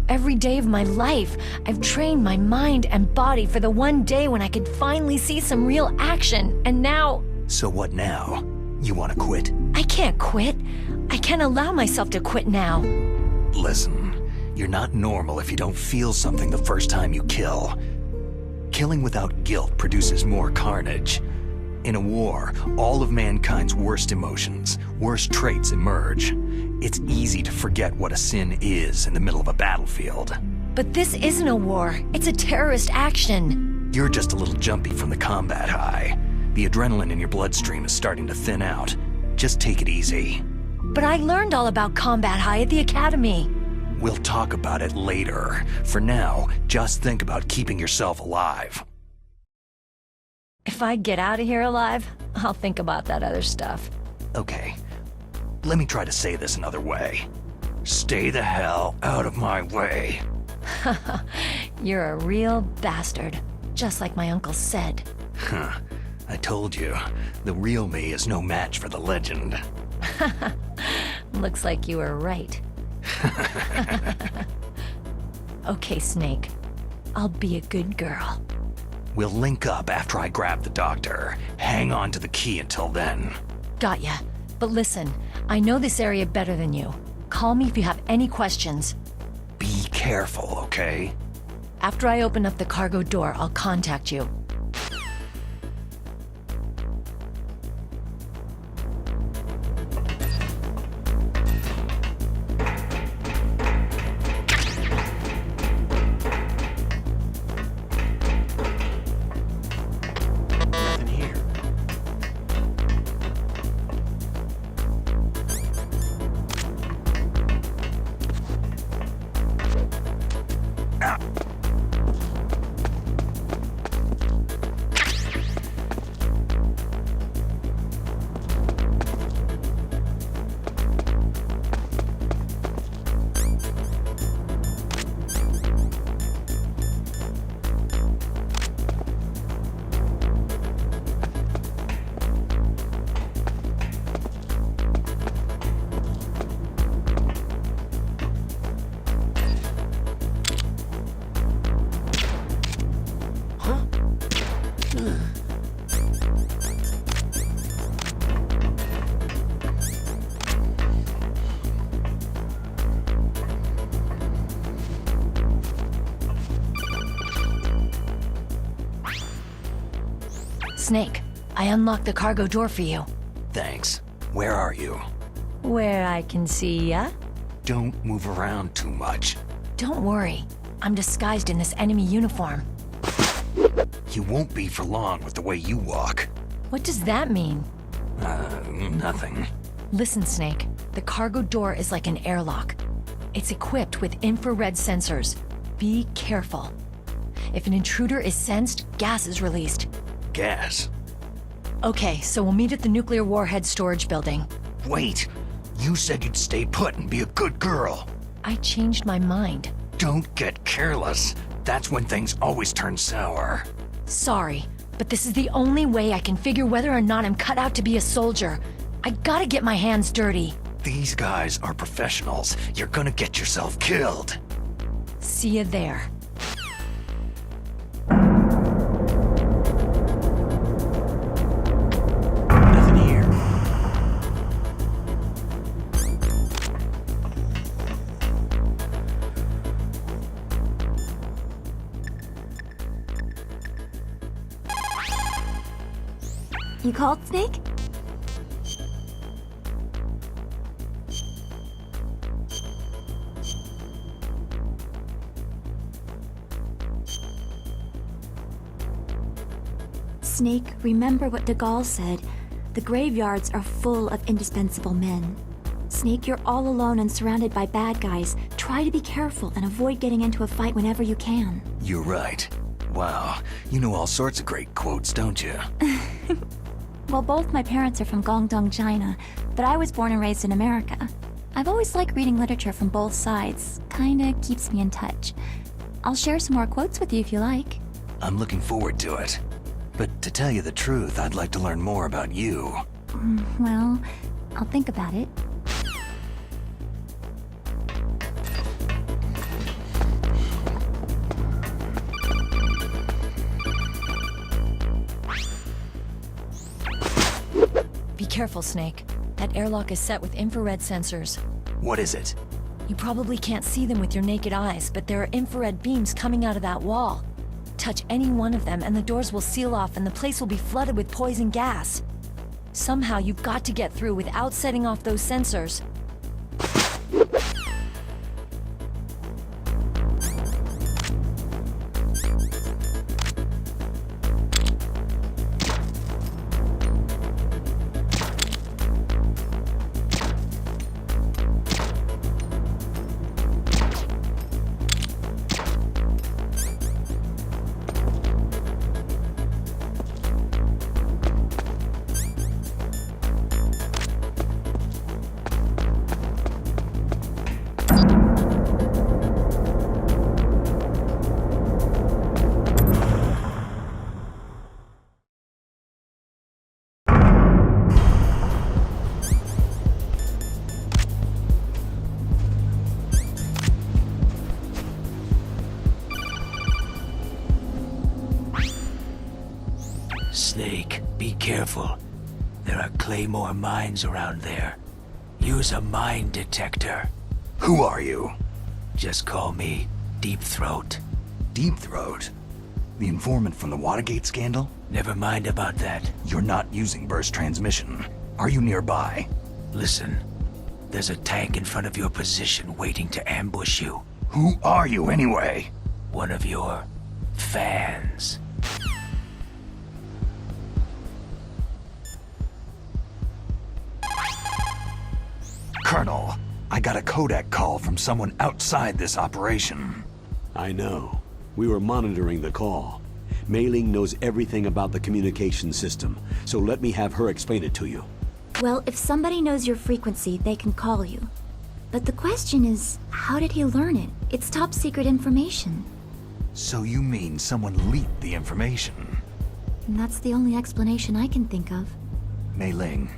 Every day of my life, I've trained my mind and body for the one day when I could finally see some real action, and now... So what now? You want to quit? I can't quit. I can't allow myself to quit now. Listen, you're not normal if you don't feel something the first time you kill. Killing without guilt produces more carnage. In a war, all of mankind's worst emotions, worst traits emerge. It's easy to forget what a sin is in the middle of a battlefield. But this isn't a war. It's a terrorist action. You're just a little jumpy from the combat high. The adrenaline in your bloodstream is starting to thin out. Just take it easy. But I learned all about combat high at the academy. We'll talk about it later. For now, just think about keeping yourself alive. If I get out of here alive, I'll think about that other stuff. Okay. Let me try to say this another way. Stay the hell out of my way. You're a real bastard. Just like my uncle said. Huh. I told you, the real me is no match for the legend. Looks like you were right. Okay, Snake. I'll be a good girl. We'll link up after I grab the doctor. Hang on to the key until then. Got ya. But listen, I know this area better than you. Call me if you have any questions. Be careful, okay? After I open up the cargo door, I'll contact you. Snake, I unlocked the cargo door for you. Thanks. Where are you? Where I can see ya? Don't move around too much. Don't worry. I'm disguised in this enemy uniform. You won't be for long with the way you walk. What does that mean? Nothing. Listen, Snake. The cargo door is like an airlock. It's equipped with infrared sensors. Be careful. If an intruder is sensed, gas is released. Gas? Okay, so we'll meet at the nuclear warhead storage building. Wait! You said you'd stay put and be a good girl. I changed my mind. Don't get careless. that's when things always turn sour. Sorry, but this is the only way I can figure whether or not I'm cut out to be a soldier. I gotta get my hands dirty. These guys are professionals. You're gonna get yourself killed. See you there. Nothing here. You called, Snake? Snake, remember what de Gaulle said. The graveyards are full of indispensable men. Snake, you're all alone and surrounded by bad guys. Try to be careful and avoid getting into a fight whenever you can. You're right. Wow, you know all sorts of great quotes, don't you? Well, both my parents are from Guangdong, China, but I was born and raised in America. I've always liked reading literature from both sides. Kinda keeps me in touch. I'll share some more quotes with you if you like. I'm looking forward to it. But to tell you the truth, I'd like to learn more about you. Well, I'll think about it. Be careful, Snake. That airlock is set with infrared sensors. What is it? You probably can't see them with your naked eyes, but there are infrared beams coming out of that wall. Touch any one of them and the doors will seal off and the place will be flooded with poison gas. Somehow you've got to get through without setting off those sensors. Snake, be careful. There are Claymore mines around there. Use a mine detector. Who are you? Just call me Deep Throat. Deep Throat? The informant from the Watergate scandal? Never mind about that. You're not using burst transmission. Are you nearby? Listen, there's a tank in front of your position waiting to ambush you. Who are you anyway? One of your fans. Colonel, I got a codec call from someone outside this operation. I know. We were monitoring the call. Mei Ling knows everything about the communication system, so let me have her explain it to you. Well, if somebody knows your frequency, they can call you. But the question is, how did he learn it? It's top secret information. So you mean someone leaked the information? And that's the only explanation I can think of. Mei Ling,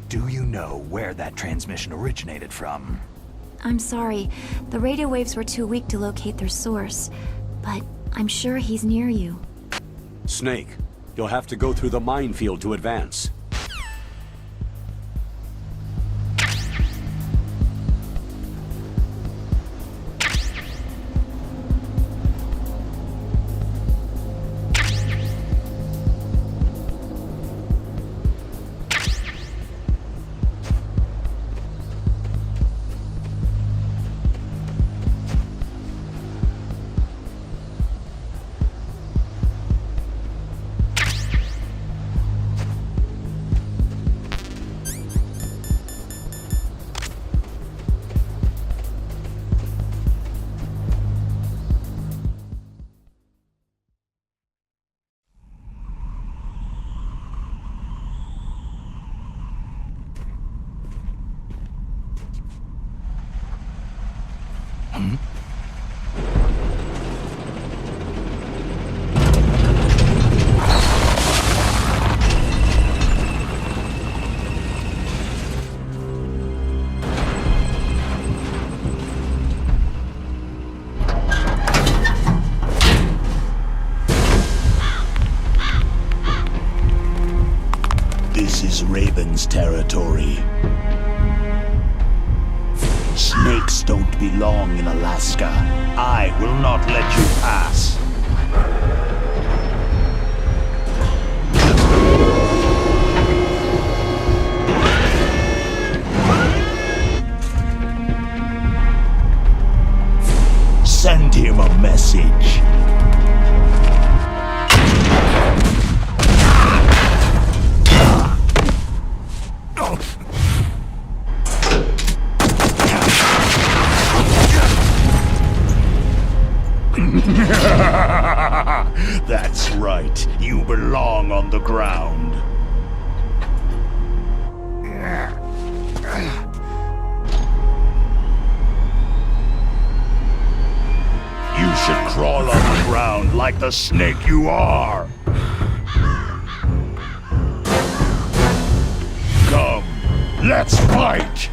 do you know where that transmission originated from? I'm sorry. The radio waves were too weak to locate their source. But I'm sure he's near you. Snake, you'll have to go through the minefield to advance. territory. Snakes don't belong in Alaska. I will not let you pass. Send him a message. That's right. You belong on the ground. You should crawl on the ground like the snake you are. Come, let's fight!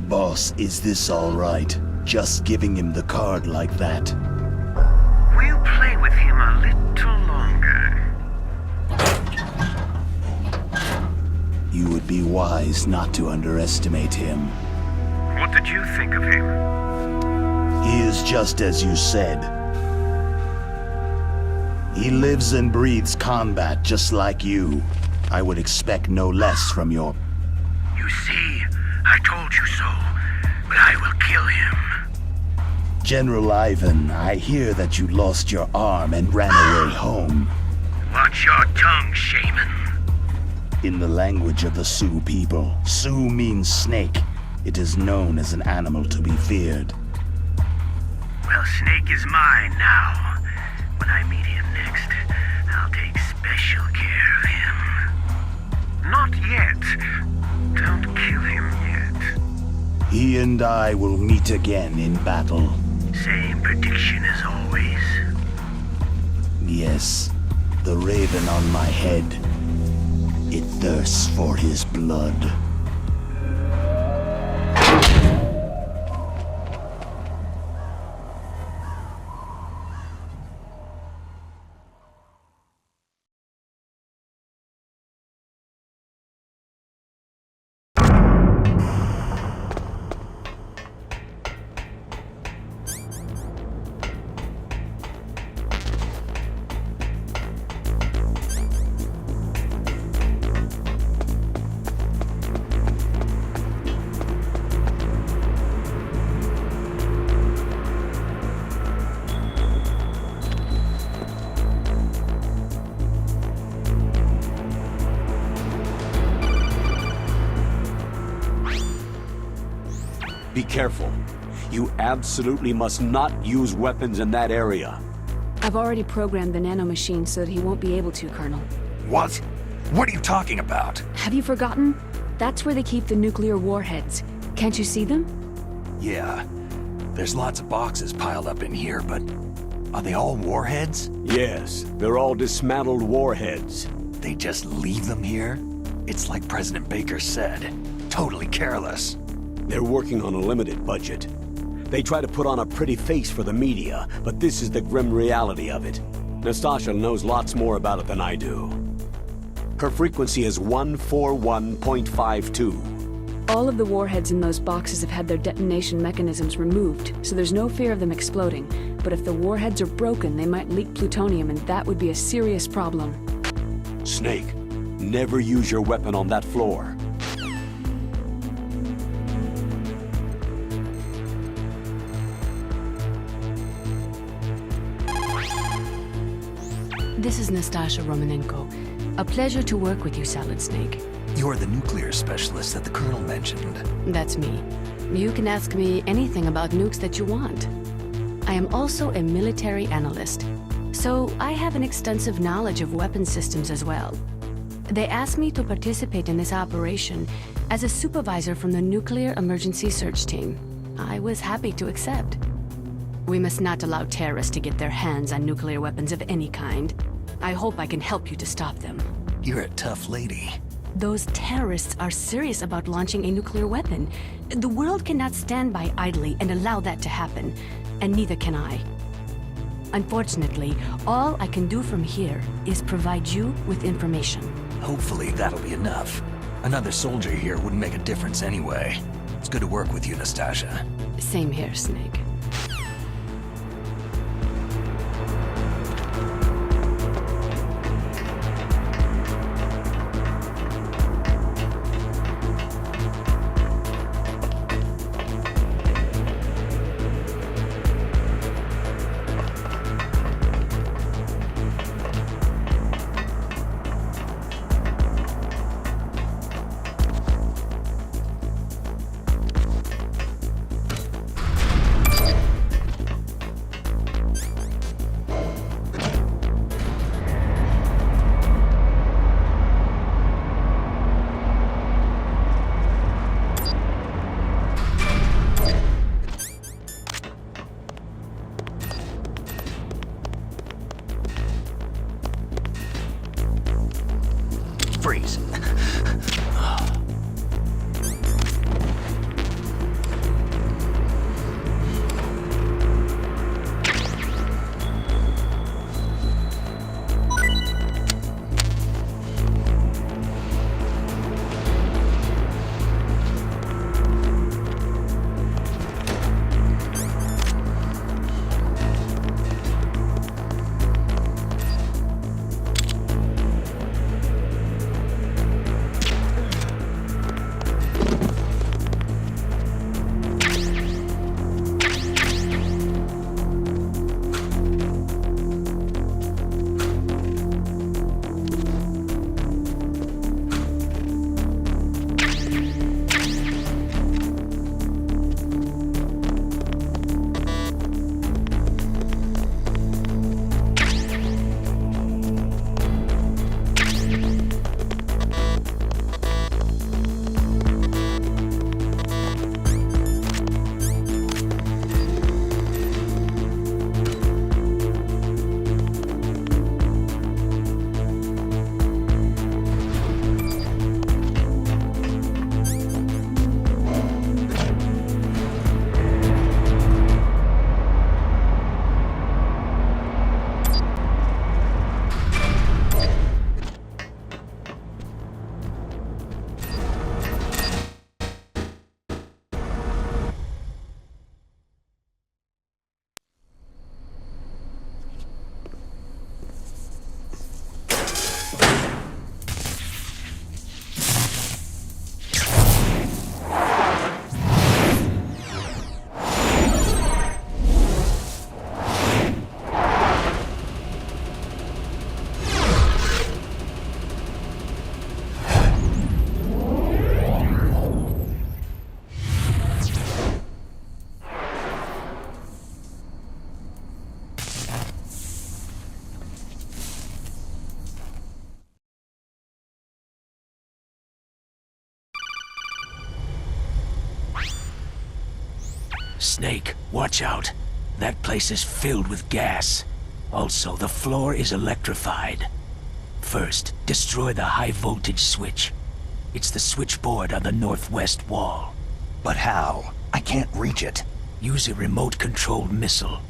Boss, is this all right? Just giving him the card like that? We'll play with him a little longer. You would be wise not to underestimate him. What did you think of him? He is just as you said. He lives and breathes combat just like you. I would expect no less from your... You see, I told you so, but I will kill him. General Ivan, I hear that you lost your arm and ran away home. Watch your tongue, shaman. In the language of the Sioux people, Sioux means snake. It is known as an animal to be feared. Well, Snake is mine now. When I meet him next, I'll take special care of him. Not yet. Don't kill him yet. He and I will meet again in battle. Same prediction as always. Yes, the raven on my head. It thirsts for his blood. Be careful. You absolutely must not use weapons in that area. I've already programmed the nanomachine so that he won't be able to, Colonel. What? What are you talking about? Have you forgotten? That's where they keep the nuclear warheads. Can't you see them? Yeah. There's lots of boxes piled up in here, but are they all warheads? Yes, they're all dismantled warheads. They just leave them here? It's like President Baker said. Totally careless. They're working on a limited budget. They try to put on a pretty face for the media, but this is the grim reality of it. Nastasha knows lots more about it than I do. Her frequency is 141.52. All of the warheads in those boxes have had their detonation mechanisms removed, so there's no fear of them exploding. But if the warheads are broken, they might leak plutonium, and that would be a serious problem. Snake, never use your weapon on that floor. This is Nastasha Romanenko. A pleasure to work with you, Salad Snake. You're the nuclear specialist that the Colonel mentioned. That's me. You can ask me anything about nukes that you want. I am also a military analyst, so I have an extensive knowledge of weapon systems as well. They asked me to participate in this operation as a supervisor from the Nuclear Emergency Search Team. I was happy to accept. We must not allow terrorists to get their hands on nuclear weapons of any kind. I hope I can help you to stop them. You're a tough lady. Those terrorists are serious about launching a nuclear weapon. The world cannot stand by idly and allow that to happen, and neither can I. Unfortunately, all I can do from here is provide you with information. Hopefully that'll be enough. Another soldier here wouldn't make a difference anyway. It's good to work with you, Nastasha. Same here, Snake. Snake, watch out. That place is filled with gas. Also, the floor is electrified. First, destroy the high-voltage switch. It's the switchboard on the northwest wall. But how? I can't reach it. Use a remote-controlled missile.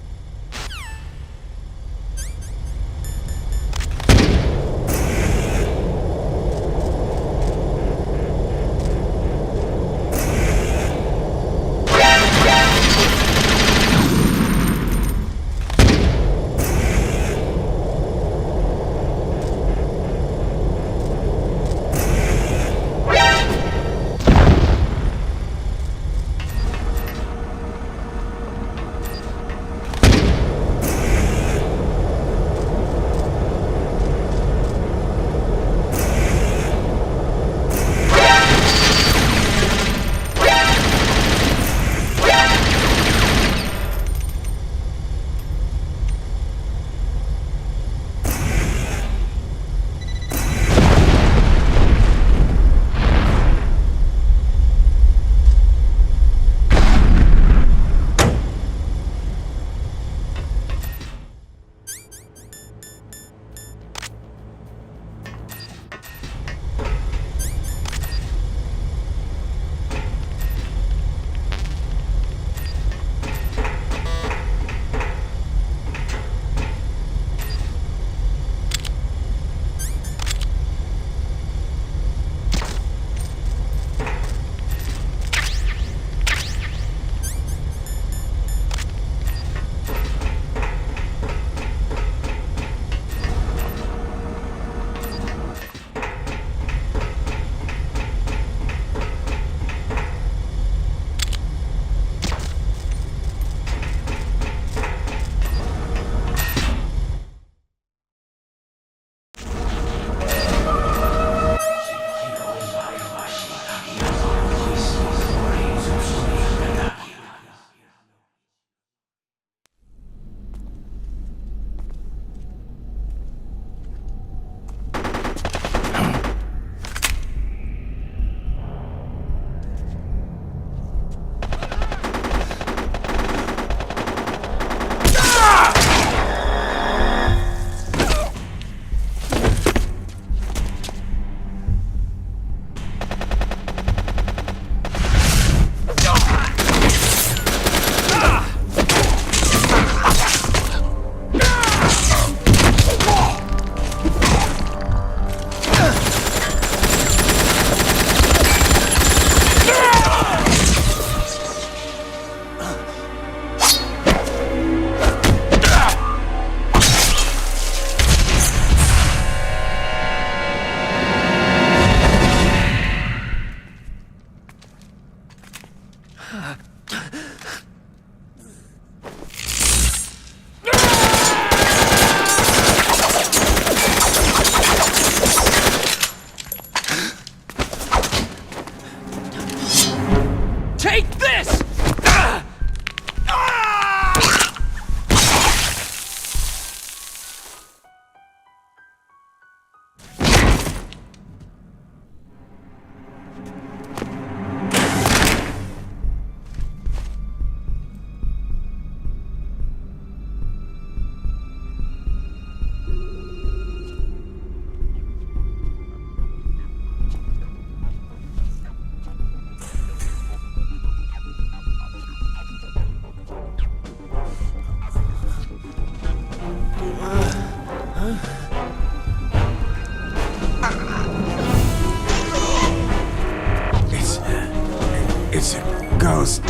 It's a ghost.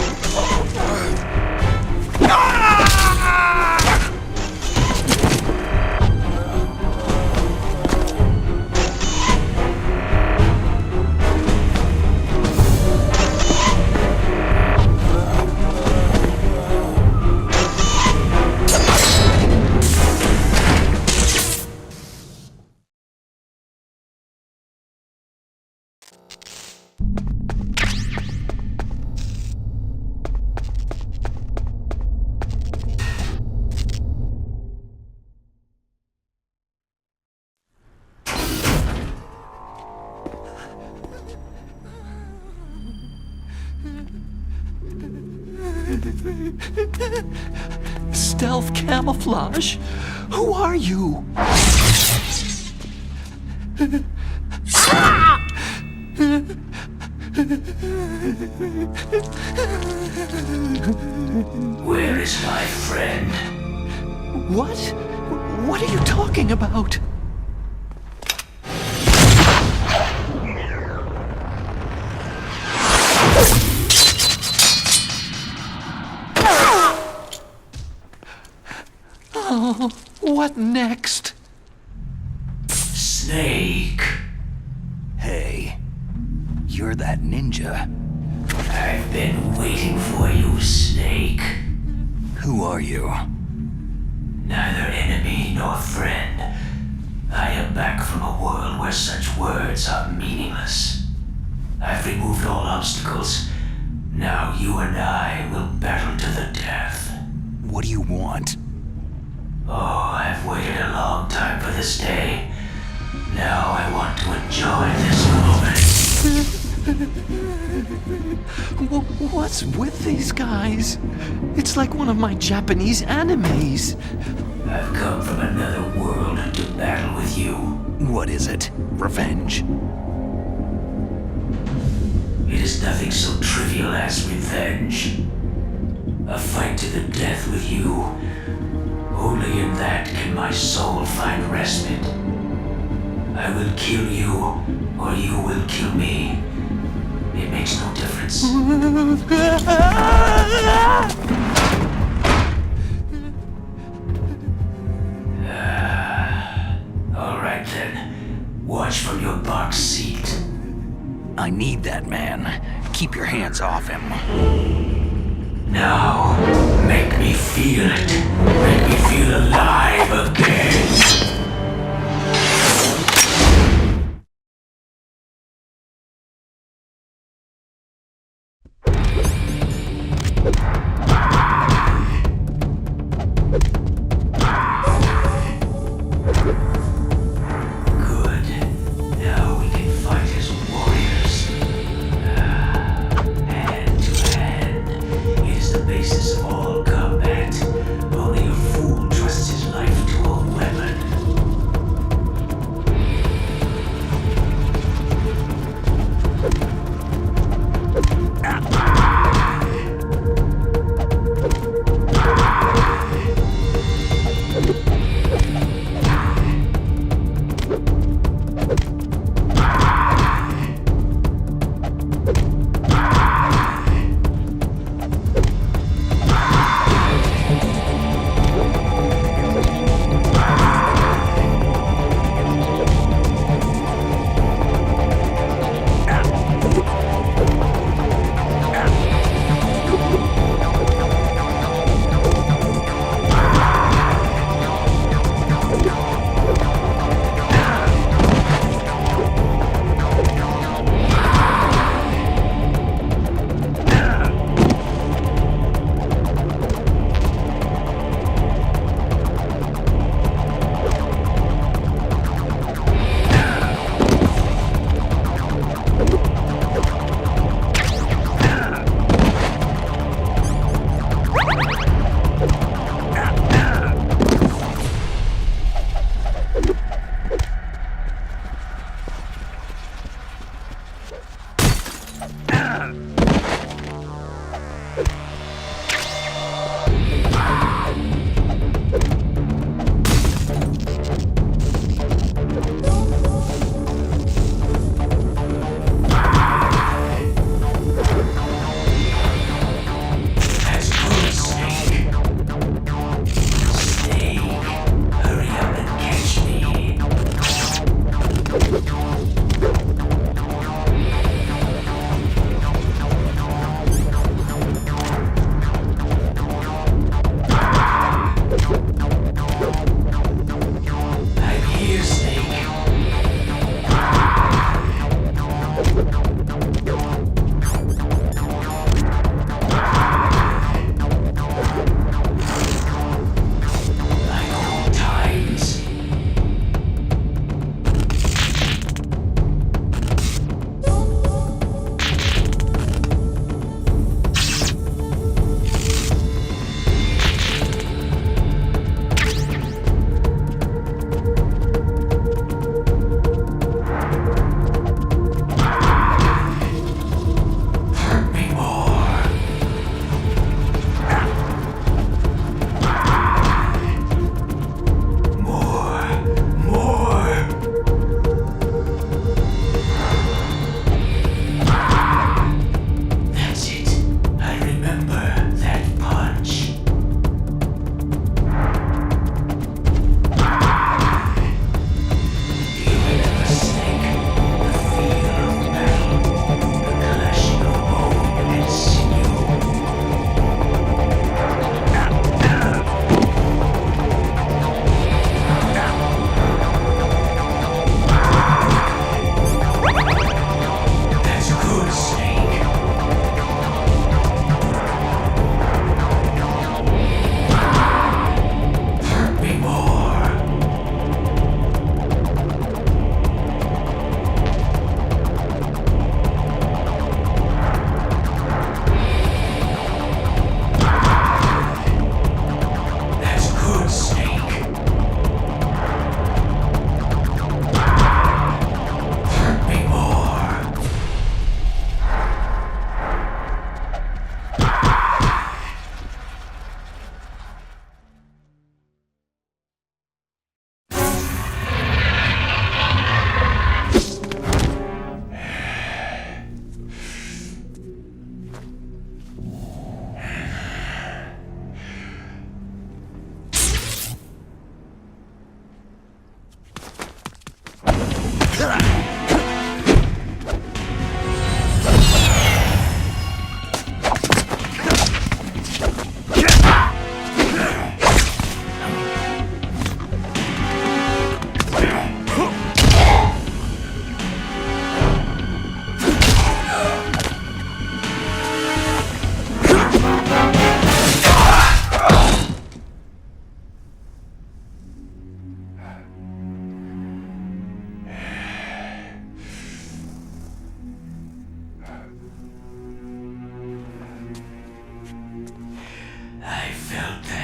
Stealth camouflage? Who are you? Where is my friend? What? What are you talking about? Oh, what next? Snake. Hey, you're that ninja. I've been waiting for you, Snake. Who are you? Neither enemy nor friend. I am back from a world where such words are meaningless. I've removed all obstacles. Now you and I will battle to the death. What do you want? Oh, I've waited a long time for this day. Now I want to enjoy this moment. What's with these guys? It's like one of my Japanese animes. I've come from another world to battle with you. What is it? Revenge? It is nothing so trivial as revenge. A fight to the death with you. Only in that can my soul find respite. I will kill you, or you will kill me. It makes no difference. All right then. Watch from your box seat. I need that man. Keep your hands off him. Now, make me feel it. Make me feel alive again. Good. Now we can fight as warriors. Hand to hand. It is the basis of all combat. Only a fool trusts his life to a weapon.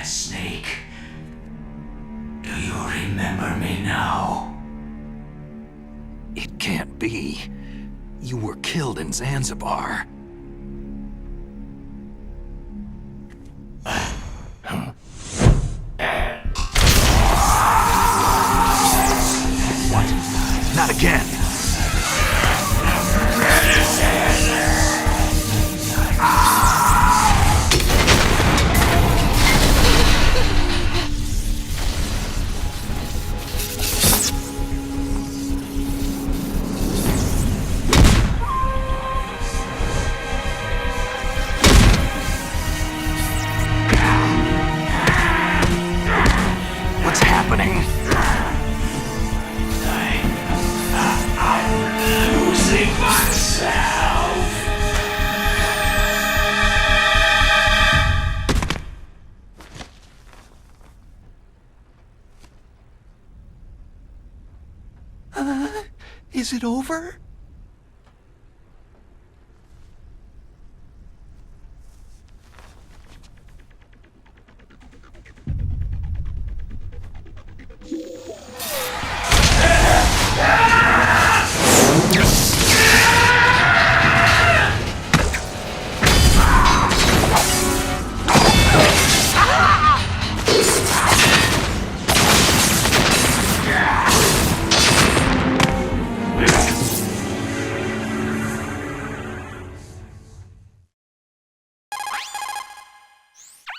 that, Snake? Do you remember me now? It can't be. You were killed in Zanzibar. What? Not again! What's happening? I'm losing myself. Is it over?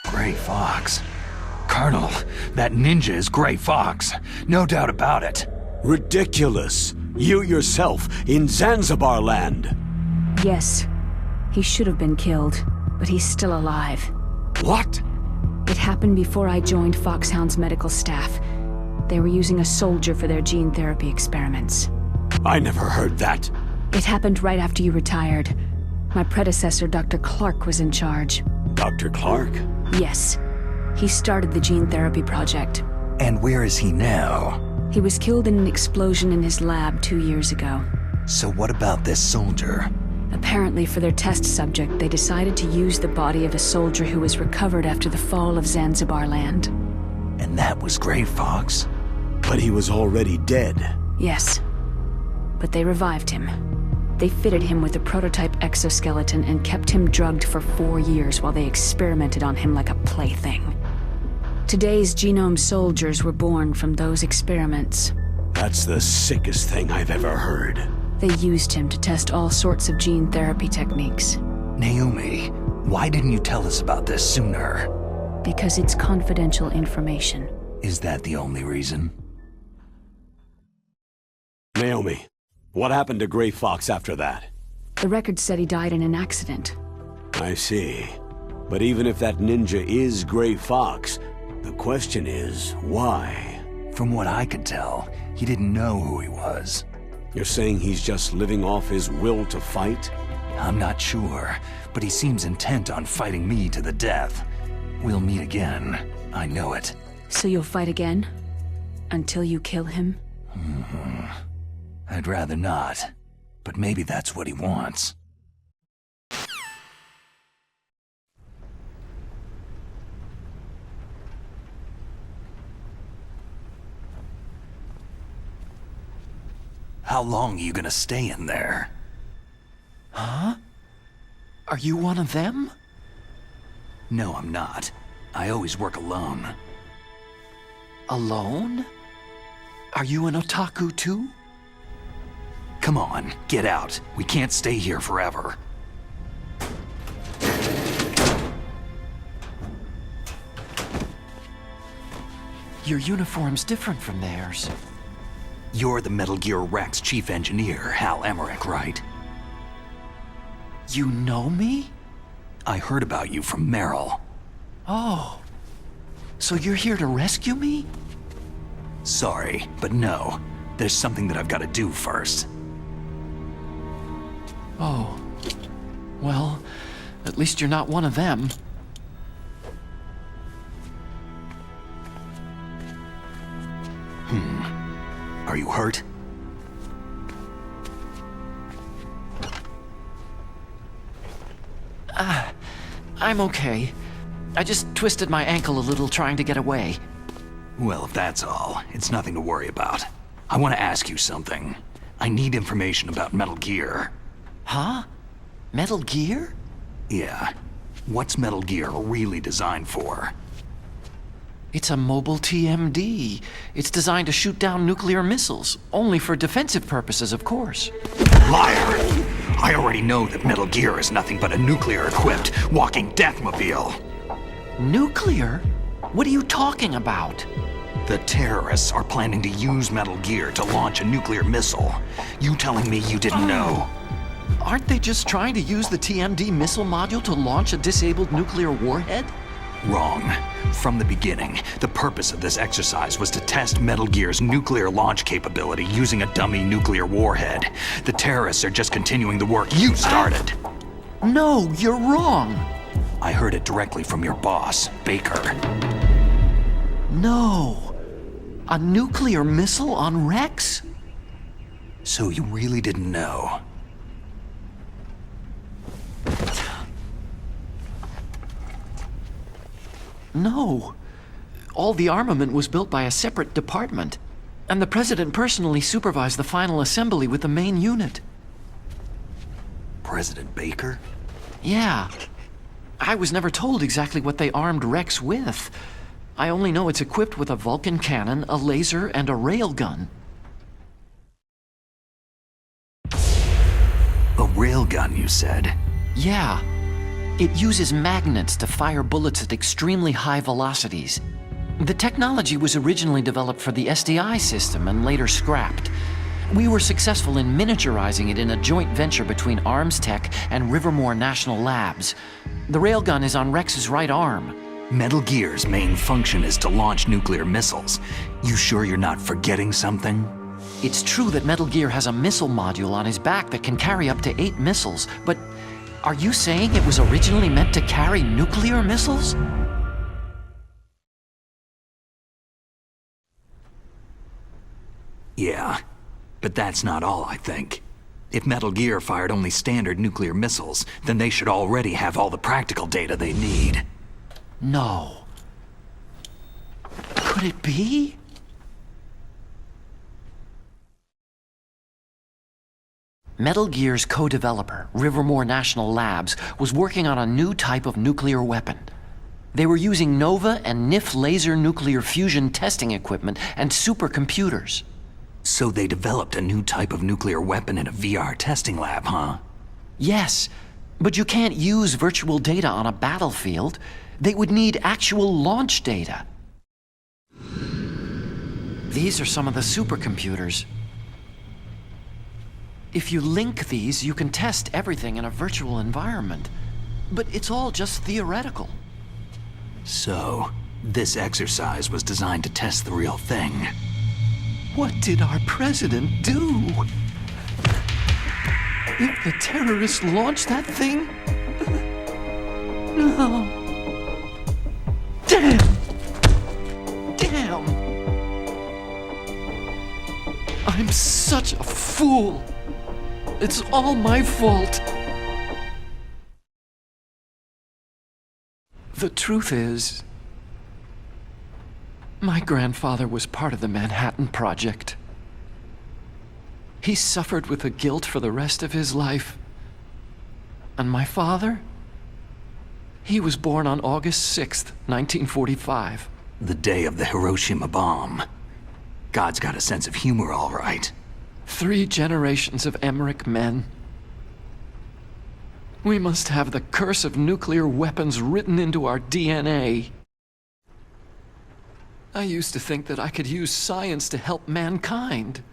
Gray Fox. Colonel, that ninja is Gray Fox. No doubt about it. Ridiculous. You yourself, in Zanzibar land. Yes. He should have been killed, but he's still alive. What? It happened before I joined Foxhound's medical staff. They were using a soldier for their gene therapy experiments. I never heard that. It happened right after you retired. My predecessor, Dr. Clark, was in charge. Dr. Clark? Yes. He started the gene therapy project. And where is he now? He was killed in an explosion in his lab 2 years ago. So what about this soldier? Apparently, for their test subject, they decided to use the body of a soldier who was recovered after the fall of Zanzibar land. And that was Gray Fox? But he was already dead. Yes. But they revived him. They fitted him with a prototype exoskeleton and kept him drugged for 4 years while they experimented on him like a plaything. Today's genome soldiers were born from those experiments. That's the sickest thing I've ever heard. They used him to test all sorts of gene therapy techniques. Naomi, why didn't you tell us about this sooner? Because it's confidential information. Is that the only reason? Naomi, what happened to Gray Fox after that? The record said he died in an accident. I see. But even if that ninja is Gray Fox, the question is, why? From what I could tell, he didn't know who he was. You're saying he's just living off his will to fight? I'm not sure, but he seems intent on fighting me to the death. We'll meet again. I know it. So you'll fight again? Until you kill him? I'd rather not, but maybe that's what he wants. How long are you gonna stay in there? Huh? Are you one of them? No, I'm not. I always work alone. Alone? Are you an otaku too? Come on, get out. We can't stay here forever. Your uniform's different from theirs. You're the Metal Gear Rex chief engineer, Hal Emmerich, right? You know me? I heard about you from Meryl. Oh. So you're here to rescue me? Sorry, but no. There's something that I've got to do first. Oh. Well, at least you're not one of them. Are you hurt? I'm okay. I just twisted my ankle a little trying to get away. Well, if that's all, it's nothing to worry about. I want to ask you something. I need information about Metal Gear. Huh? Metal Gear? Yeah. What's Metal Gear really designed for? It's a mobile TMD. It's designed to shoot down nuclear missiles, only for defensive purposes, of course. Liar! I already know that Metal Gear is nothing but a nuclear-equipped walking deathmobile. Nuclear? What are you talking about? The terrorists are planning to use Metal Gear to launch a nuclear missile. You telling me you didn't know? Aren't they just trying to use the TMD missile module to launch a disabled nuclear warhead? Wrong. From the beginning, the purpose of this exercise was to test Metal Gear's nuclear launch capability using a dummy nuclear warhead. The terrorists are just continuing the work you started. No, you're wrong. I heard it directly from your boss, Baker. No. A nuclear missile on Rex? So you really didn't know? No. All the armament was built by a separate department, and the President personally supervised the final assembly with the main unit. President Baker? Yeah. I was never told exactly what they armed Rex with. I only know it's equipped with a Vulcan cannon, a laser, and a railgun. A railgun, you said? Yeah. It uses magnets to fire bullets at extremely high velocities. The technology was originally developed for the SDI system and later scrapped. We were successful in miniaturizing it in a joint venture between Arms Tech and Rivermore National Labs. The railgun is on Rex's right arm. Metal Gear's main function is to launch nuclear missiles. You sure you're not forgetting something? It's true that Metal Gear has a missile module on his back that can carry up to 8 missiles, but are you saying it was originally meant to carry nuclear missiles? Yeah, but that's not all, I think. If Metal Gear fired only standard nuclear missiles, then they should already have all the practical data they need. No. Could it be? Metal Gear's co-developer, Rivermore National Labs, was working on a new type of nuclear weapon. They were using NOVA and NIF laser nuclear fusion testing equipment and supercomputers. So they developed a new type of nuclear weapon in a VR testing lab, huh? Yes, but you can't use virtual data on a battlefield. They would need actual launch data. These are some of the supercomputers. If you link these, you can test everything in a virtual environment. But it's all just theoretical. So, this exercise was designed to test the real thing. What did our president do? If the terrorists launched that thing? No. Damn! Damn! I'm such a fool! It's all my fault! The truth is, my grandfather was part of the Manhattan Project. He suffered with the guilt for the rest of his life. And my father? He was born on August 6th, 1945. The day of the Hiroshima bomb. God's got a sense of humor, all right. 3 generations of Emmerich men. We must have the curse of nuclear weapons written into our DNA. I used to think that I could use science to help mankind.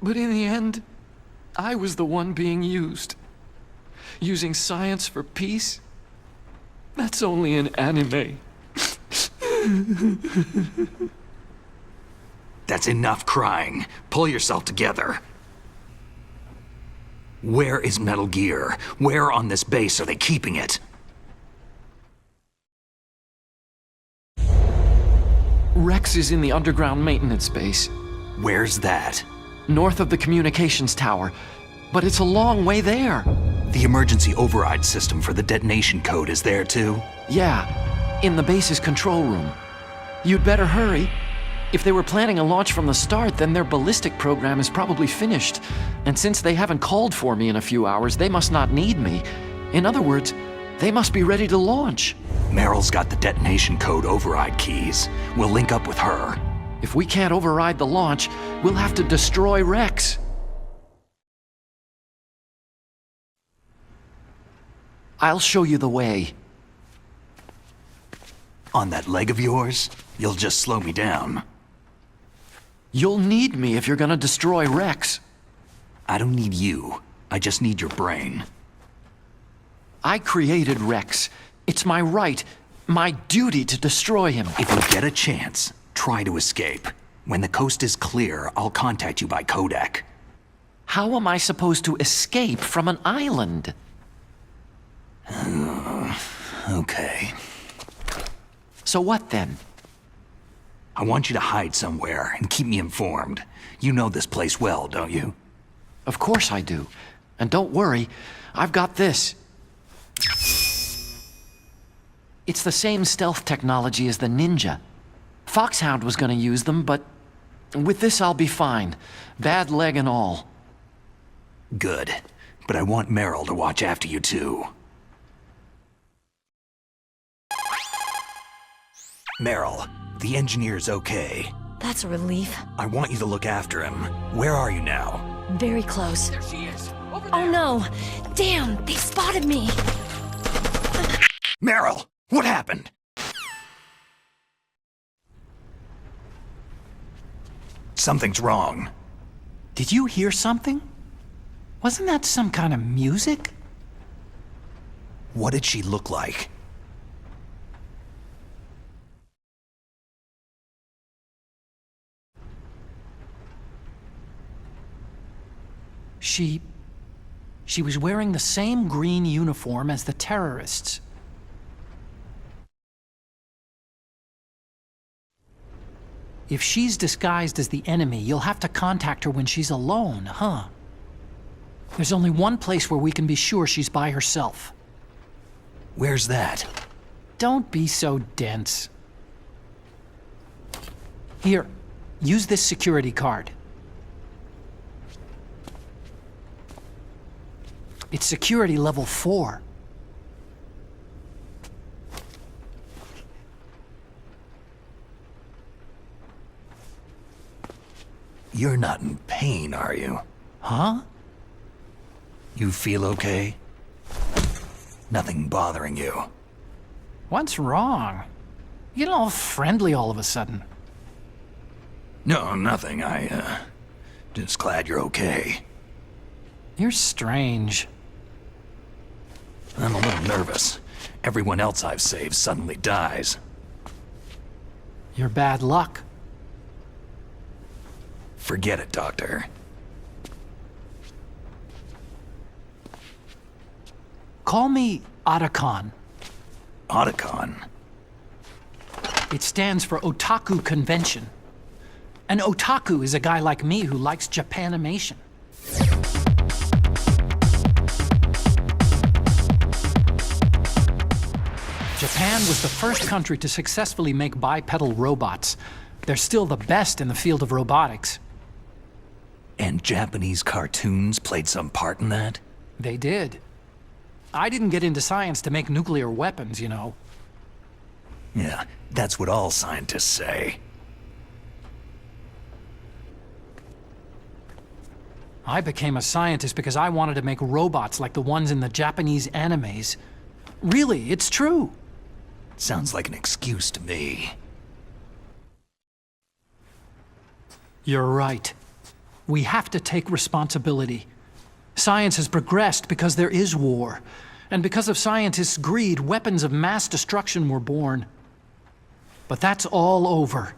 But in the end, I was the one being used. Using science for peace? That's only in anime. That's enough crying. Pull yourself together. Where is Metal Gear? Where on this base are they keeping it? Rex is in the underground maintenance base. Where's that? North of the communications tower. But it's a long way there. The emergency override system for the detonation code is there too? Yeah. In the base's control room. You'd better hurry. If they were planning a launch from the start, then their ballistic program is probably finished. And since they haven't called for me in a few hours, they must not need me. In other words, they must be ready to launch. Meryl's got the detonation code override keys. We'll link up with her. If we can't override the launch, we'll have to destroy Rex. I'll show you the way. On that leg of yours, you'll just slow me down. You'll need me if you're gonna destroy Rex. I don't need you. I just need your brain. I created Rex. It's my right, my duty to destroy him. If you get a chance, try to escape. When the coast is clear, I'll contact you by codec. How am I supposed to escape from an island? Okay. So what then? I want you to hide somewhere and keep me informed. You know this place well, don't you? Of course I do. And don't worry, I've got this. It's the same stealth technology as the Ninja. Foxhound was gonna use them, but with this I'll be fine. Bad leg and all. Good. But I want Meryl to watch after you too. Meryl, the engineer's okay. That's a relief. I want you to look after him. Where are you now? Very close. There she is. Oh no! Damn, they spotted me! Meryl, what happened? Something's wrong. Did you hear something? Wasn't that some kind of music? What did she look like? She was wearing the same green uniform as the terrorists. If she's disguised as the enemy, you'll have to contact her when she's alone, huh? There's only one place where we can be sure she's by herself. Where's that? Don't be so dense. Here, use this security card. It's security level 4. You're not in pain, are you? Huh? You feel okay? Nothing bothering you? What's wrong? You get all friendly all of a sudden. No, nothing. Just glad you're okay. You're strange. I'm a little nervous. Everyone else I've saved suddenly dies. You're bad luck. Forget it, Doctor. Call me Otacon. Otacon? It stands for Otaku Convention. An otaku is a guy like me who likes Japanimation. Japan was the first country to successfully make bipedal robots. They're still the best in the field of robotics. And Japanese cartoons played some part in that? They did. I didn't get into science to make nuclear weapons, you know. Yeah, that's what all scientists say. I became a scientist because I wanted to make robots like the ones in the Japanese animes. Really, it's true. Sounds like an excuse to me. You're right. We have to take responsibility. Science has progressed because there is war. And because of scientists' greed, weapons of mass destruction were born. But that's all over.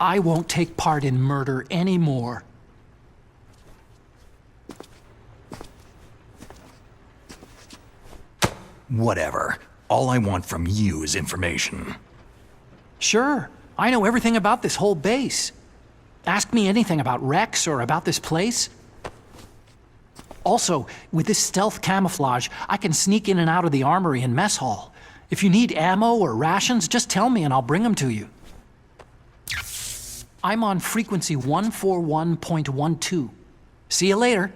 I won't take part in murder anymore. Whatever. All I want from you is information. Sure. I know everything about this whole base. Ask me anything about Rex or about this place. Also, with this stealth camouflage, I can sneak in and out of the armory and mess hall. If you need ammo or rations, just tell me and I'll bring them to you. I'm on frequency 141.12. See you later.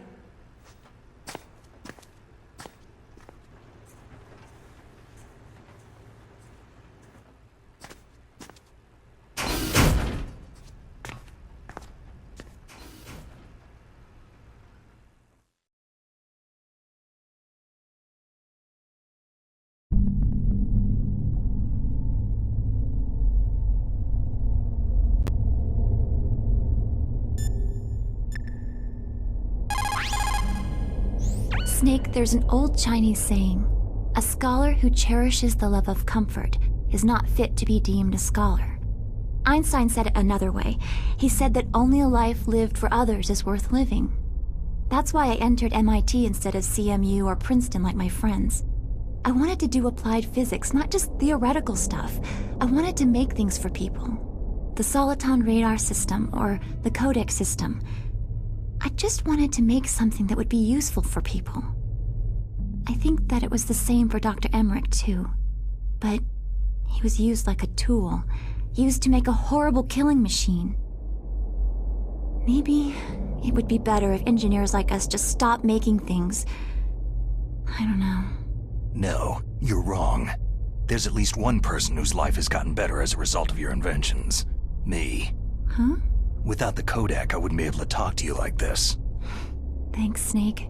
Snake, there's an old Chinese saying, a scholar who cherishes the love of comfort is not fit to be deemed a scholar. Einstein said it another way. He said that only a life lived for others is worth living. That's why I entered MIT instead of CMU or Princeton like my friends. I wanted to do applied physics, not just theoretical stuff. I wanted to make things for people. The soliton radar system, or the codec system. I just wanted to make something that would be useful for people. I think that it was the same for Dr. Emmerich, too. But he was used like a tool, used to make a horrible killing machine. Maybe it would be better if engineers like us just stopped making things. I don't know. No, you're wrong. There's at least one person whose life has gotten better as a result of your inventions. Me. Huh? Without the codec, I wouldn't be able to talk to you like this. Thanks, Snake.